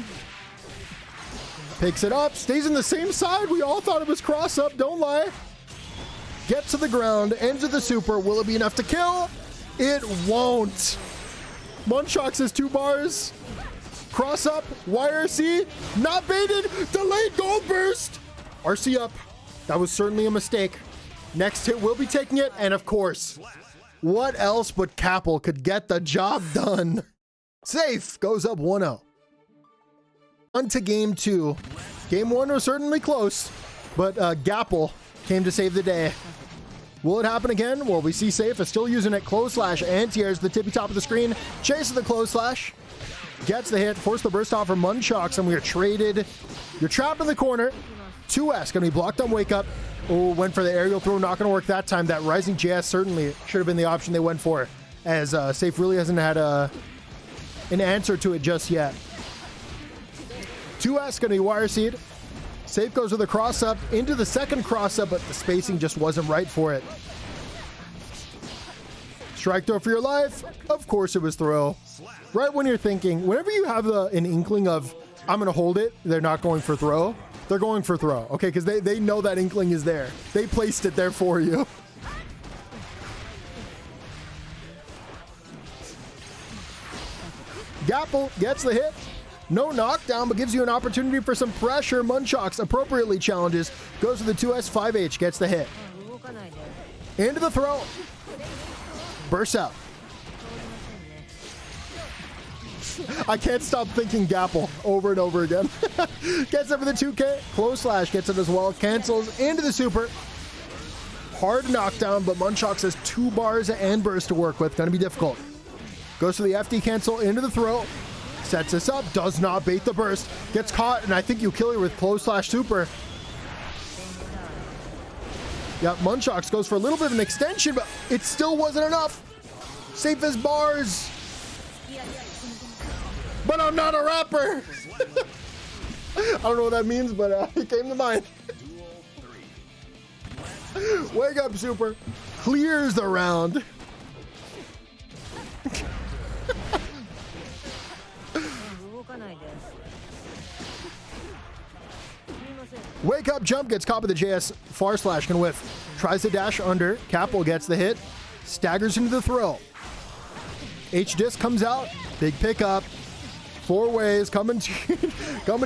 Picks it up, stays in the same side. We all thought it was cross up, don't lie. Gets to the ground, ends with the super. Will it be enough to kill? It won't. Munchox has 2 bars. Cross up, YRC, not baited, delayed gold burst. RC up, that was certainly a mistake. Next hit will be taking it, and of course, what else but Capel could get the job done? Safe goes up 1-0. On to game 2. Game 1 was certainly close, but Gapel came to save the day. Will it happen again? Well, we see Safe is still using it. Close slash, anti-airs the tippy top of the screen. Chases the close slash. Gets the hit, force the burst off for Munchox, and we are traded. You're trapped in the corner. 2S gonna be blocked on wake up. Oh, went for the aerial throw, not gonna work that time. That rising JS certainly should have been the option they went for, as Safe really hasn't had an answer to it just yet. 2S gonna be wire seed. Safe goes with a cross up into the second cross up, but the spacing just wasn't right for it. Strike throw for your life. Of course it was throw. Right when you're thinking, whenever you have an inkling of, I'm going to hold it, they're not going for throw, they're going for throw. Okay, because they know that inkling is there. They placed it there for you. Gapel gets the hit. No knockdown, but gives you an opportunity for some pressure. Munchox appropriately challenges. Goes to the 2S, 5H, gets the hit. Into the throw. Bursts out. I can't stop thinking Gapel over and over again. Gets it for the 2K. Close slash gets it as well. Cancels into the super. Hard knockdown, but Munchox has 2 bars and burst to work with. Gonna be difficult. Goes to the FD cancel into the throw. Sets this up. Does not bait the burst. Gets caught, and I think you kill her with close slash super. Yeah, Munchox goes for a little bit of an extension, but it still wasn't enough. Safe as bars. But I'm not a rapper. I don't know what that means, but it came to mind. Wake up, super. Clears the round. Wake up jump gets caught with the JS. Far slash can whiff. Tries to dash under. Capel gets the hit. Staggers into the throw. H-disc comes out. Big pickup. 4 ways coming to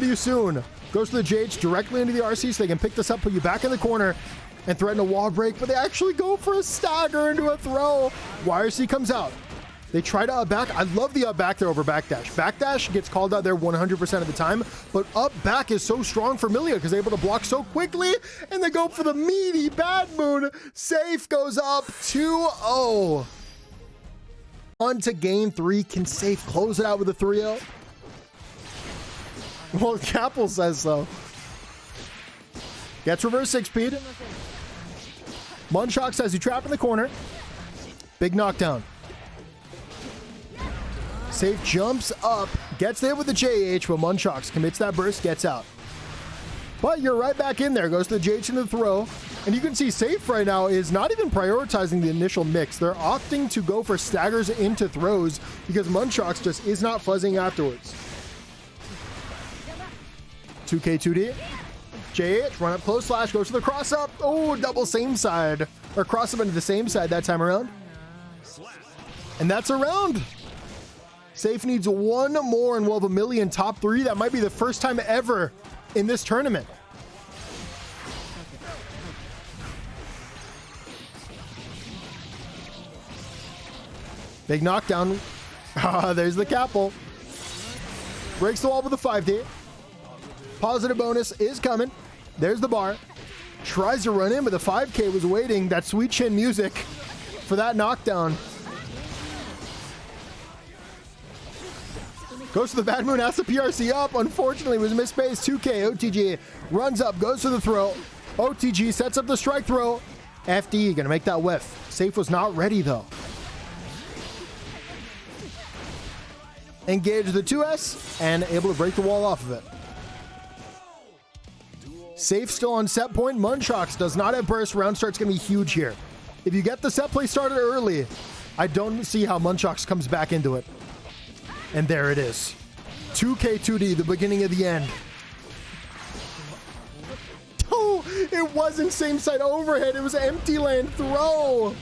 you soon. Goes to the JH directly into the RC so they can pick this up, put you back in the corner, and threaten a wall break, but they actually go for a stagger into a throw. YRC comes out. They try to up back. I love the up back there over backdash. Backdash gets called out there 100% of the time, but up back is so strong for Millia because they're able to block so quickly, and they go for the meaty bad moon. Safe goes up 2-0. On to game 3. Can Safe close it out with a 3-0? Well, Capel says so. Gets reverse 6-speed. Munchox has you trapped in the corner. Big knockdown. Safe jumps up, gets there with the JH, but Munchox commits that burst, gets out. But you're right back in there. Goes to the JH into the throw. And you can see Safe right now is not even prioritizing the initial mix. They're opting to go for staggers into throws because Munchox just is not fuzzing afterwards. 2K 2D. JH, run up close slash, goes to the cross up. Oh, double same side. Or cross up into the same side that time around. And that's a round. Safe needs 1 more and we'll have a Millia top 3. That might be the first time ever in this tournament. Big knockdown. There's the Capel. Breaks the wall with a 5D. Positive bonus is coming. There's the bar. Tries to run in, but the 5K was waiting. That sweet chin music for that knockdown. Goes to the bad moon, has the PRC up. Unfortunately, was misspaced. 2K, OTG runs up, goes to the throw. OTG sets up the strike throw. FD gonna make that whiff. Safe was not ready though. Engage the 2S and able to break the wall off of it. Safe still on set point. Munchox does not have burst. Round start's gonna be huge here. If you get the set play started early, I don't see how Munchox comes back into it. And there it is. 2K2D, the beginning of the end. Oh, it wasn't same side overhead. It was empty land throw.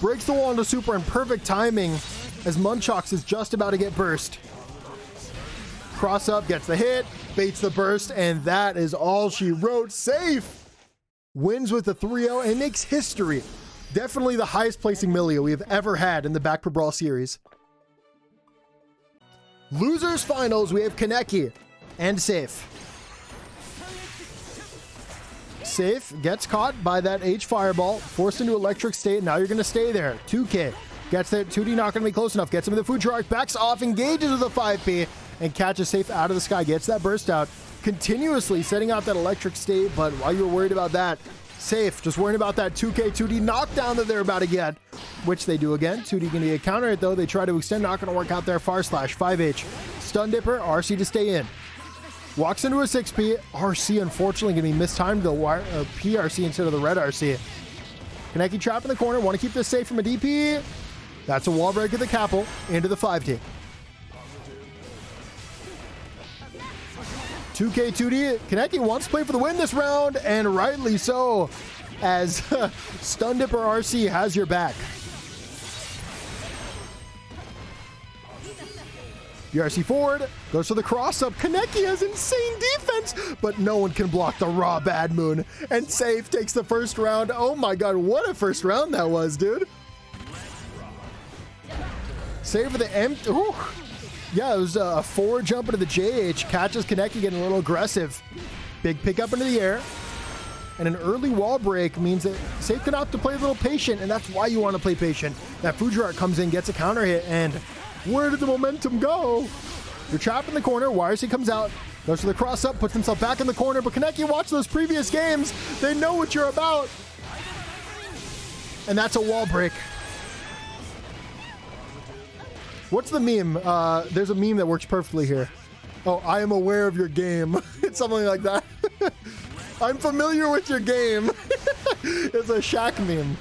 Breaks the wall into super in perfect timing as Munchox is just about to get burst. Cross up, gets the hit, baits the burst, and that is all she wrote. Safe wins with the 3-0 and makes history. Definitely the highest placing Millia we have ever had in the baccpaBrawl series. Losers finals, we have Kaneki and Safe. Safe gets caught by that H fireball, forced into electric state. Now you're going to stay there. 2K gets there. 2D not going to be close enough. Gets him in the food truck, backs off, engages with the 5P, and catches Safe out of the sky. Gets that burst out, continuously setting out that electric state. But while you're worried about that, Safe just worrying about that 2K 2D knockdown that they're about to get, which they do again. 2D going to get counter it though. They try to extend, not going to work out there. Far slash 5H, stun dipper, RC to stay in. Walks into a 6P. RC unfortunately going to be mistimed to the PRC instead of the red RC. Kaneki trapped in the corner. Want to keep this safe from a DP. That's a wall break of the Capel into the 5T. 2K 2D. Kaneki wants to play for the win this round, and rightly so, as Stun Dipper RC has your back. BRC forward, goes for the cross-up. Kaneki has insane defense, but no one can block the raw Bad Moon. And Safe takes the first round. Oh my god, what a first round that was, dude. Save for the empty. Yeah, it was a forward jump into the JH. Catches Kaneki getting a little aggressive. Big pickup into the air. And an early wall break means that Safe can opt to play a little patient, and that's why you want to play patient. That Fujiwara comes in, gets a counter hit, and where did the momentum go? You're trapped in the corner. YRC comes out, goes for the cross up, puts himself back in the corner. But Kaneki, watch those previous games. They know what you're about. And that's a wall break. What's the meme? There's a meme that works perfectly here. Oh, I am aware of your game. It's something like that. I'm familiar with your game. It's a Shaq meme.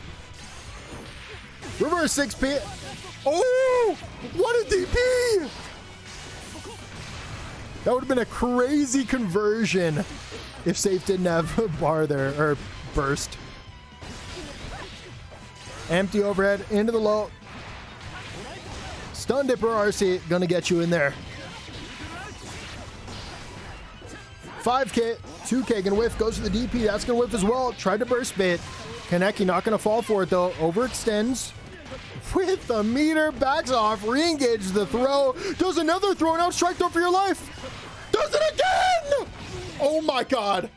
Reverse 6P. Oh, what a DP! That would have been a crazy conversion if Safe didn't have a bar there, or burst. Empty overhead, into the low. Stun Dipper RC, gonna get you in there. 5K, 2K gonna whiff, goes to the DP, that's gonna whiff as well. Tried to burst bait. Kaneki not gonna fall for it though, overextends. With the meter, backs off, re-engages the throw, does another throw, and out strike throw for your life. Does it again! Oh my god.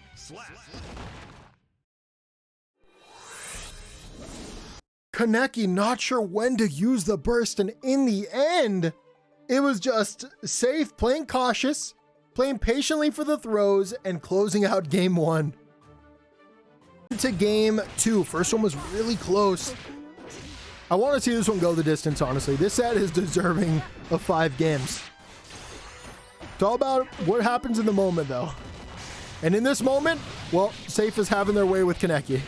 Kaneki not sure when to use the burst, and in the end, it was just Safe, playing cautious, playing patiently for the throws, and closing out game one. To game two. First one was really close. I want to see this one go the distance, honestly. This set is deserving of 5 games. It's all about what happens in the moment, though. And in this moment, well, Safe is having their way with Kaneki.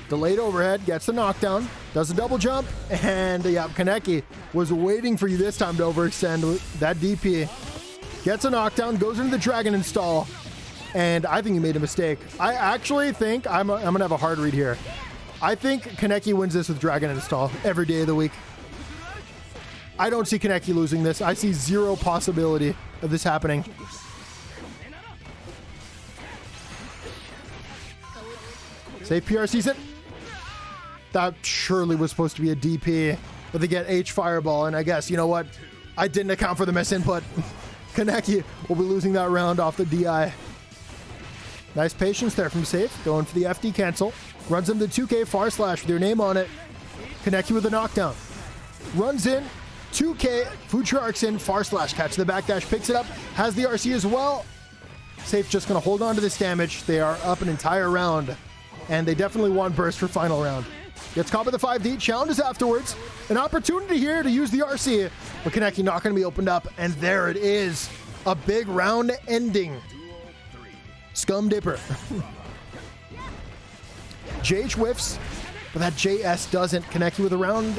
Delayed overhead, gets the knockdown, does a double jump, and yeah, Kaneki was waiting for you this time to overextend with that DP. Gets a knockdown, goes into the dragon install, and I think he made a mistake. I actually think, I'm gonna have a hard read here. I think Kaneki wins this with dragon install every day of the week. I don't see Kaneki losing this. I see zero possibility of this happening. Safe PRCs it. That surely was supposed to be a DP, but they get H fireball, and I guess, you know what? I didn't account for the miss input. Kaneki will be losing that round off the DI. Nice patience there from Safe, going for the FD cancel. Runs him to 2K far slash with your name on it. Kaneki with a knockdown. Runs in, 2K, Fujiwara's in, far slash, catch the backdash, picks it up, has the RC as well. Safe just gonna hold on to this damage. They are up an entire round, and they definitely want burst for final round. Gets caught by the 5D, challenges afterwards. An opportunity here to use the RC, but Kaneki not gonna be opened up, and there it is. A big round ending. Scum Dipper. JH whiffs, but that JS doesn't. Kaneki with a round,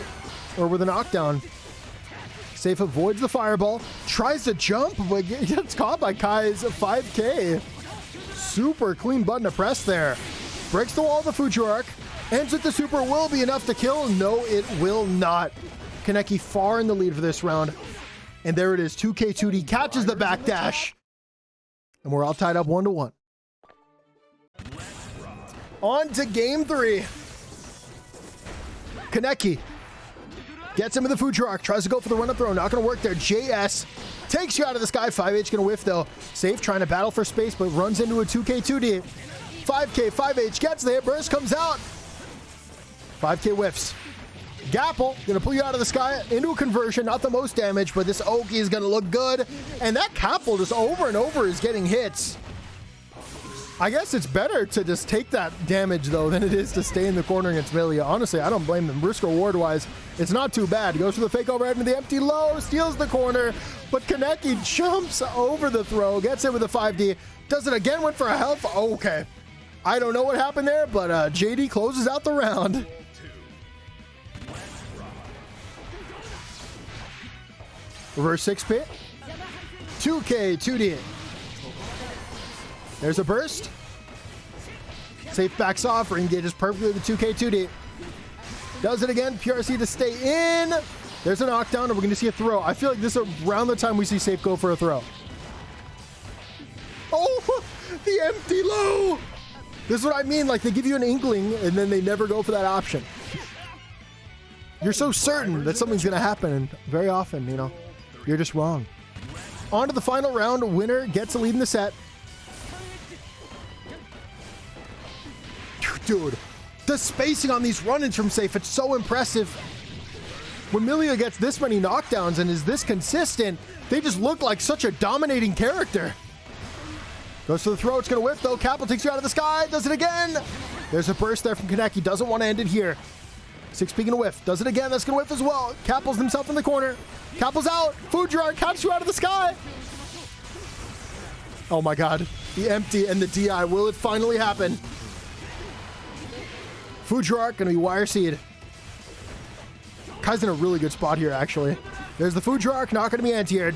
or with a knockdown. Safe avoids the fireball, tries to jump, but gets caught by Kai's 5K. Super clean button to press there. Breaks the wall of the Fujiark. Ends with the super. Will be enough to kill? No, it will not. Kaneki far in the lead for this round. And there it is. 2K2D catches the backdash. And we're all tied up 1-1. On to game 3. Kaneki gets him with the Fujiark. Tries to go for the run-up throw. Not going to work there. JS takes you out of the sky. 5H going to whiff though. Safe trying to battle for space, but runs into a 2K2D. 5K, 5H gets the hit. Burst comes out. 5K whiffs. Gapple gonna pull you out of the sky into a conversion. Not the most damage, but this Oki is gonna look good. And that Gapple just over and over is getting hits. I guess it's better to just take that damage though than it is to stay in the corner against Millia. Honestly, I don't blame them. Risk reward wise, it's not too bad. Goes for the fake overhead into the empty low, steals the corner, but Kaneki jumps over the throw, gets it with a 5D, does it again, went for a health. Okay. I don't know what happened there, but JD closes out the round. Reverse 6-pit. 2K, 2D. There's a burst. Safe backs off, re-engages perfectly with the 2K, 2D. Does it again, PRC to stay in. There's a knockdown, and we're going to see a throw. I feel like this is around the time we see Safe go for a throw. Oh, the empty low. This is what I mean, like they give you an inkling, and then they never go for that option. You're so certain that something's going to happen, and very often, you know, you're just wrong. On to the final round. Winner gets a lead in the set. Dude, the spacing on these run-ins from Safe, it's so impressive. When Millia gets this many knockdowns and is this consistent, they just look like such a dominating character. Goes for the throw, it's going to whiff though. Gapple takes you out of the sky, does it again. There's a burst there from Kaneki, doesn't want to end it here. 6P gonna whiff, does it again, that's gonna whiff as well. Gapple's himself in the corner. Gapple's out, Fujiark catches you out of the sky. Oh my god, the empty and the DI, will it finally happen? Fujiark gonna be wire seed. Kai's in a really good spot here actually. There's the Fujiark, not gonna be anti-aired.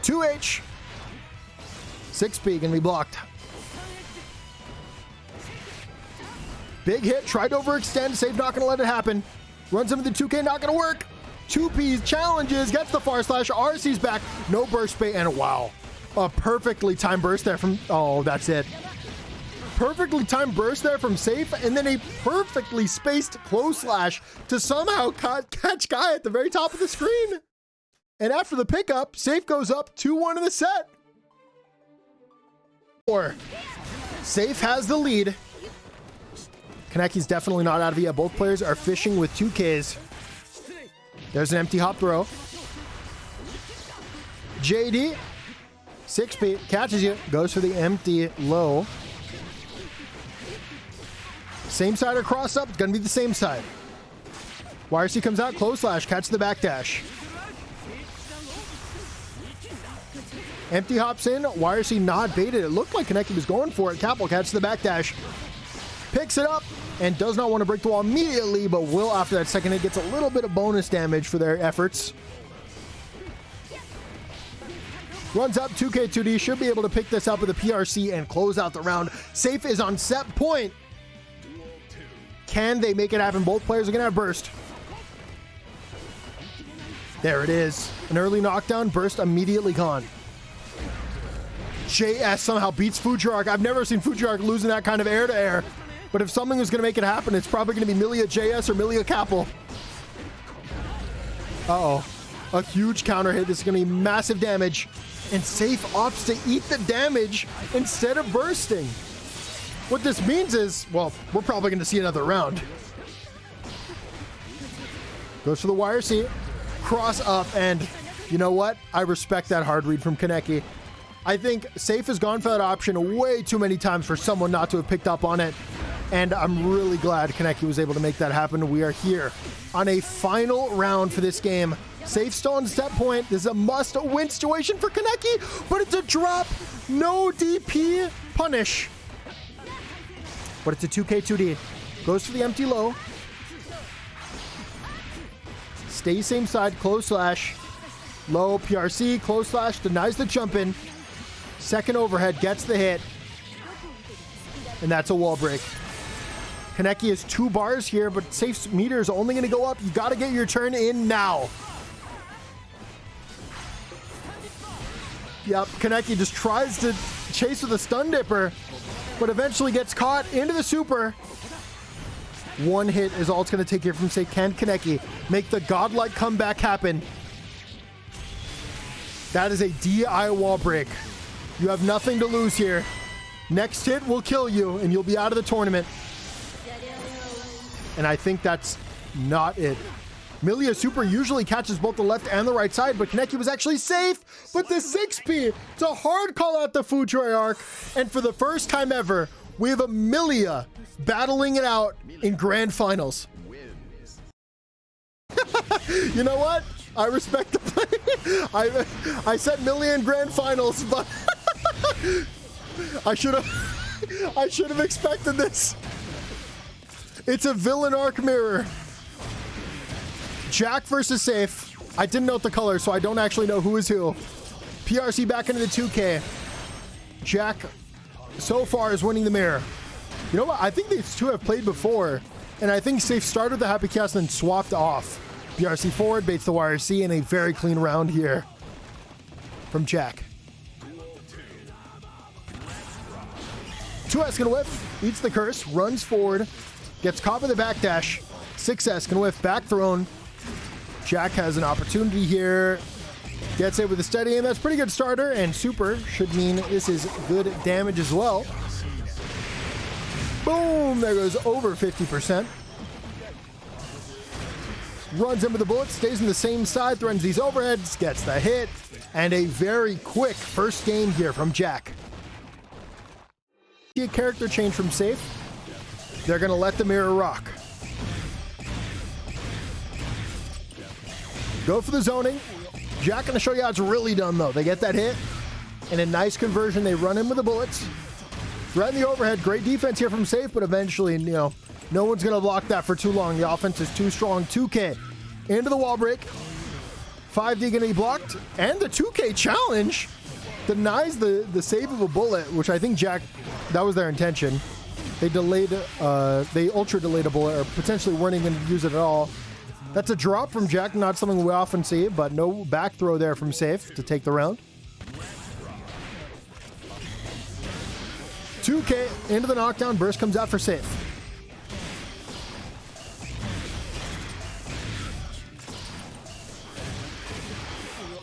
2H. 6P gonna be blocked. Big hit, tried to overextend, Safe not gonna let it happen. Runs him with the 2K, not gonna work. 2P challenges, gets the far slash, RC's back, no burst bait, and wow. A perfectly timed burst there from, oh, that's it. Perfectly timed burst there from Safe, and then a perfectly spaced close slash to somehow catch Kai at the very top of the screen. And after the pickup, Safe goes up 2-1 in the set. Safe has the lead. Kaneki's definitely not out of it yet. Both players are fishing with 2Ks. There's an empty hop throw. JD, 6P, catches you, goes for the empty low. Same side or cross up, it's gonna be the same side. YRC comes out, close slash, catch the backdash. Empty hops in, YRC not baited. It looked like Kaneki was going for it. Gapple catches the backdash. Picks it up and does not want to break the wall immediately, but will after that second hit. Gets a little bit of bonus damage for their efforts. Runs up, 2K2D, should be able to pick this up with a PRC and close out the round. Safe is on set point. Can they make it happen? Both players are going to have burst. There it is. An early knockdown, burst immediately gone. JS somehow beats Fujiark. I've never seen Fujiark losing that kind of air-to-air. But if something is going to make it happen, it's probably going to be Millia JS or Millia Gapple. Uh-oh. A huge counter hit. This is going to be massive damage. And Safe opts to eat the damage instead of bursting. What this means is, well, we're probably going to see another round. Goes for the YRC. Cross up, and you know what? I respect that hard read from Kaneki. I think Safe has gone for that option way too many times for someone not to have picked up on it. And I'm really glad Kaneki was able to make that happen. We are here on a final round for this game. Safe still on step point. This is a must-win situation for Kaneki, but it's a drop. No DP punish. But it's a 2K2D. Goes for the empty low. Stays same side, close slash. Low PRC, close slash, denies the jump in. Second overhead, gets the hit. And that's a wall break. Kaneki has 2 bars here, but safe meter is only going to go up. You got to get your turn in now. Yep, Kaneki just tries to chase with a stun dipper, but eventually gets caught into the super. 1 hit is all it's going to take here from safe. Can Kaneki make the godlike comeback happen? That is a DI wall break. You have nothing to lose here. Next hit will kill you, and you'll be out of the tournament. And I think that's not it. Millia super usually catches both the left and the right side, but Kaneki was actually safe with the 6P. It's a hard call out the Fujoy arc. And for the first time ever, we have a Millia battling it out in grand finals. You know what? I respect the play. I said Millia in grand finals, but I should have expected this. It's a villain arc mirror. Jack versus Safe. I didn't note the color, so I don't actually know who is who. PRC back into the 2K. Jack, so far, is winning the mirror. You know what? I think these two have played before, and I think Safe started the Happy Cast and then swapped off. PRC forward, baits the YRC, and a very clean round here from Jack. 2S can whiff, eats the curse, runs forward, gets caught with a backdash. 6S can whiff, back thrown. Jack has an opportunity here. Gets it with a steady, and that's pretty good starter, and super should mean this is good damage as well. Boom! There goes over 50%. Runs in with the bullet, stays on the same side, threatens these overheads, gets the hit, and a very quick first game here from Jack. See a character change from Safe. They're going to let the mirror rock. Go for the zoning. Jack going to show you how it's really done, though. They get that hit, and a nice conversion. They run in with the bullets. Threaten the overhead. Great defense here from Safe, but eventually, you know, no one's going to block that for too long. The offense is too strong. 2K into the wall break. 5D going to be blocked, and the 2K challenge denies the save of a bullet, which I think Jack, that was their intention. They delayed, they ultra delayed a bullet, or potentially weren't even going to use it at all. That's a drop from Jack, not something we often see, but no back throw there from Safe to take the round. 2K into the knockdown, burst comes out for Safe.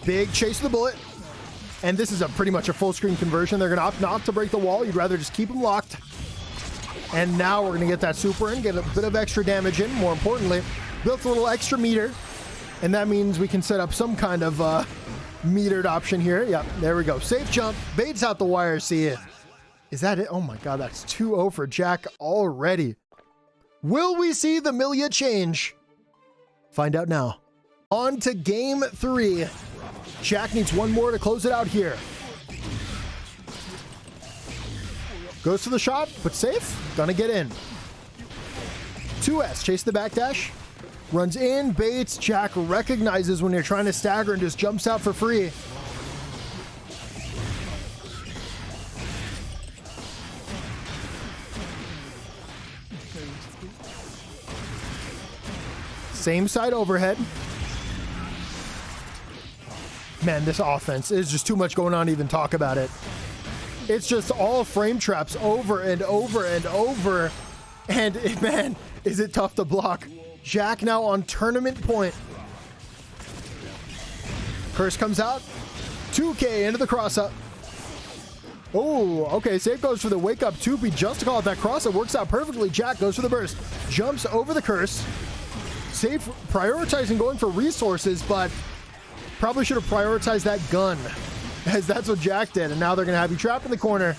Big chase of the bullet. And this is pretty much a full screen conversion. They're going to opt not to break the wall. You'd rather just keep them locked. And now we're going to get that super in, get a bit of extra damage in. More importantly, built a little extra meter. And that means we can set up some kind of metered option here. Yep, there we go. Safe jump, baits out the YRC. Is that it? Oh my God, that's 2-0 for Jack already. Will we see the Millia change? Find out now. On to game 3. Jack needs one more to close it out here. Goes for the shot, but Safe. Gonna get in. 2S, chase the backdash. Runs in, baits. Jack recognizes when you're trying to stagger and just jumps out for free. Same side overhead. Man, this offense is just too much going on to even talk about it. It's just all frame traps over and over and over. And man, is it tough to block. Jack now on tournament point. Curse comes out. 2K into the cross up. Oh, okay. Safe goes for the wake up 2P just to call it that cross. It works out perfectly. Jack goes for the burst. Jumps over the curse. Safe prioritizing going for resources, but probably should have prioritized that gun, as that's what Jack did. And now they're going to have you trapped in the corner.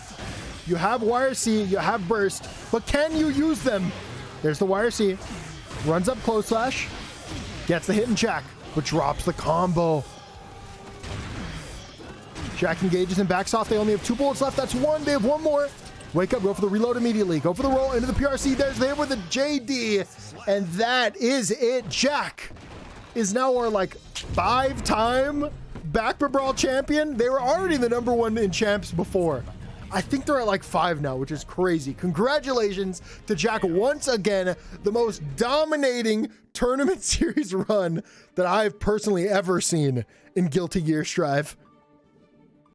You have YRC, you have burst, but can you use them? There's the YRC. Runs up close slash. Gets the hit in Jack, but drops the combo. Jack engages and backs off. They only have 2 bullets left. That's 1. They have 1 more. Wake up, go for the reload immediately. Go for the roll into the PRC. There's there with the JD. And that is it. Jack is now our like 5-time baccpaBrawl champion. They were already the #1 in champs before. I think they're at like 5 now, which is crazy. Congratulations to Jack once again, the most dominating tournament series run that I've personally ever seen in Guilty Gear Strive.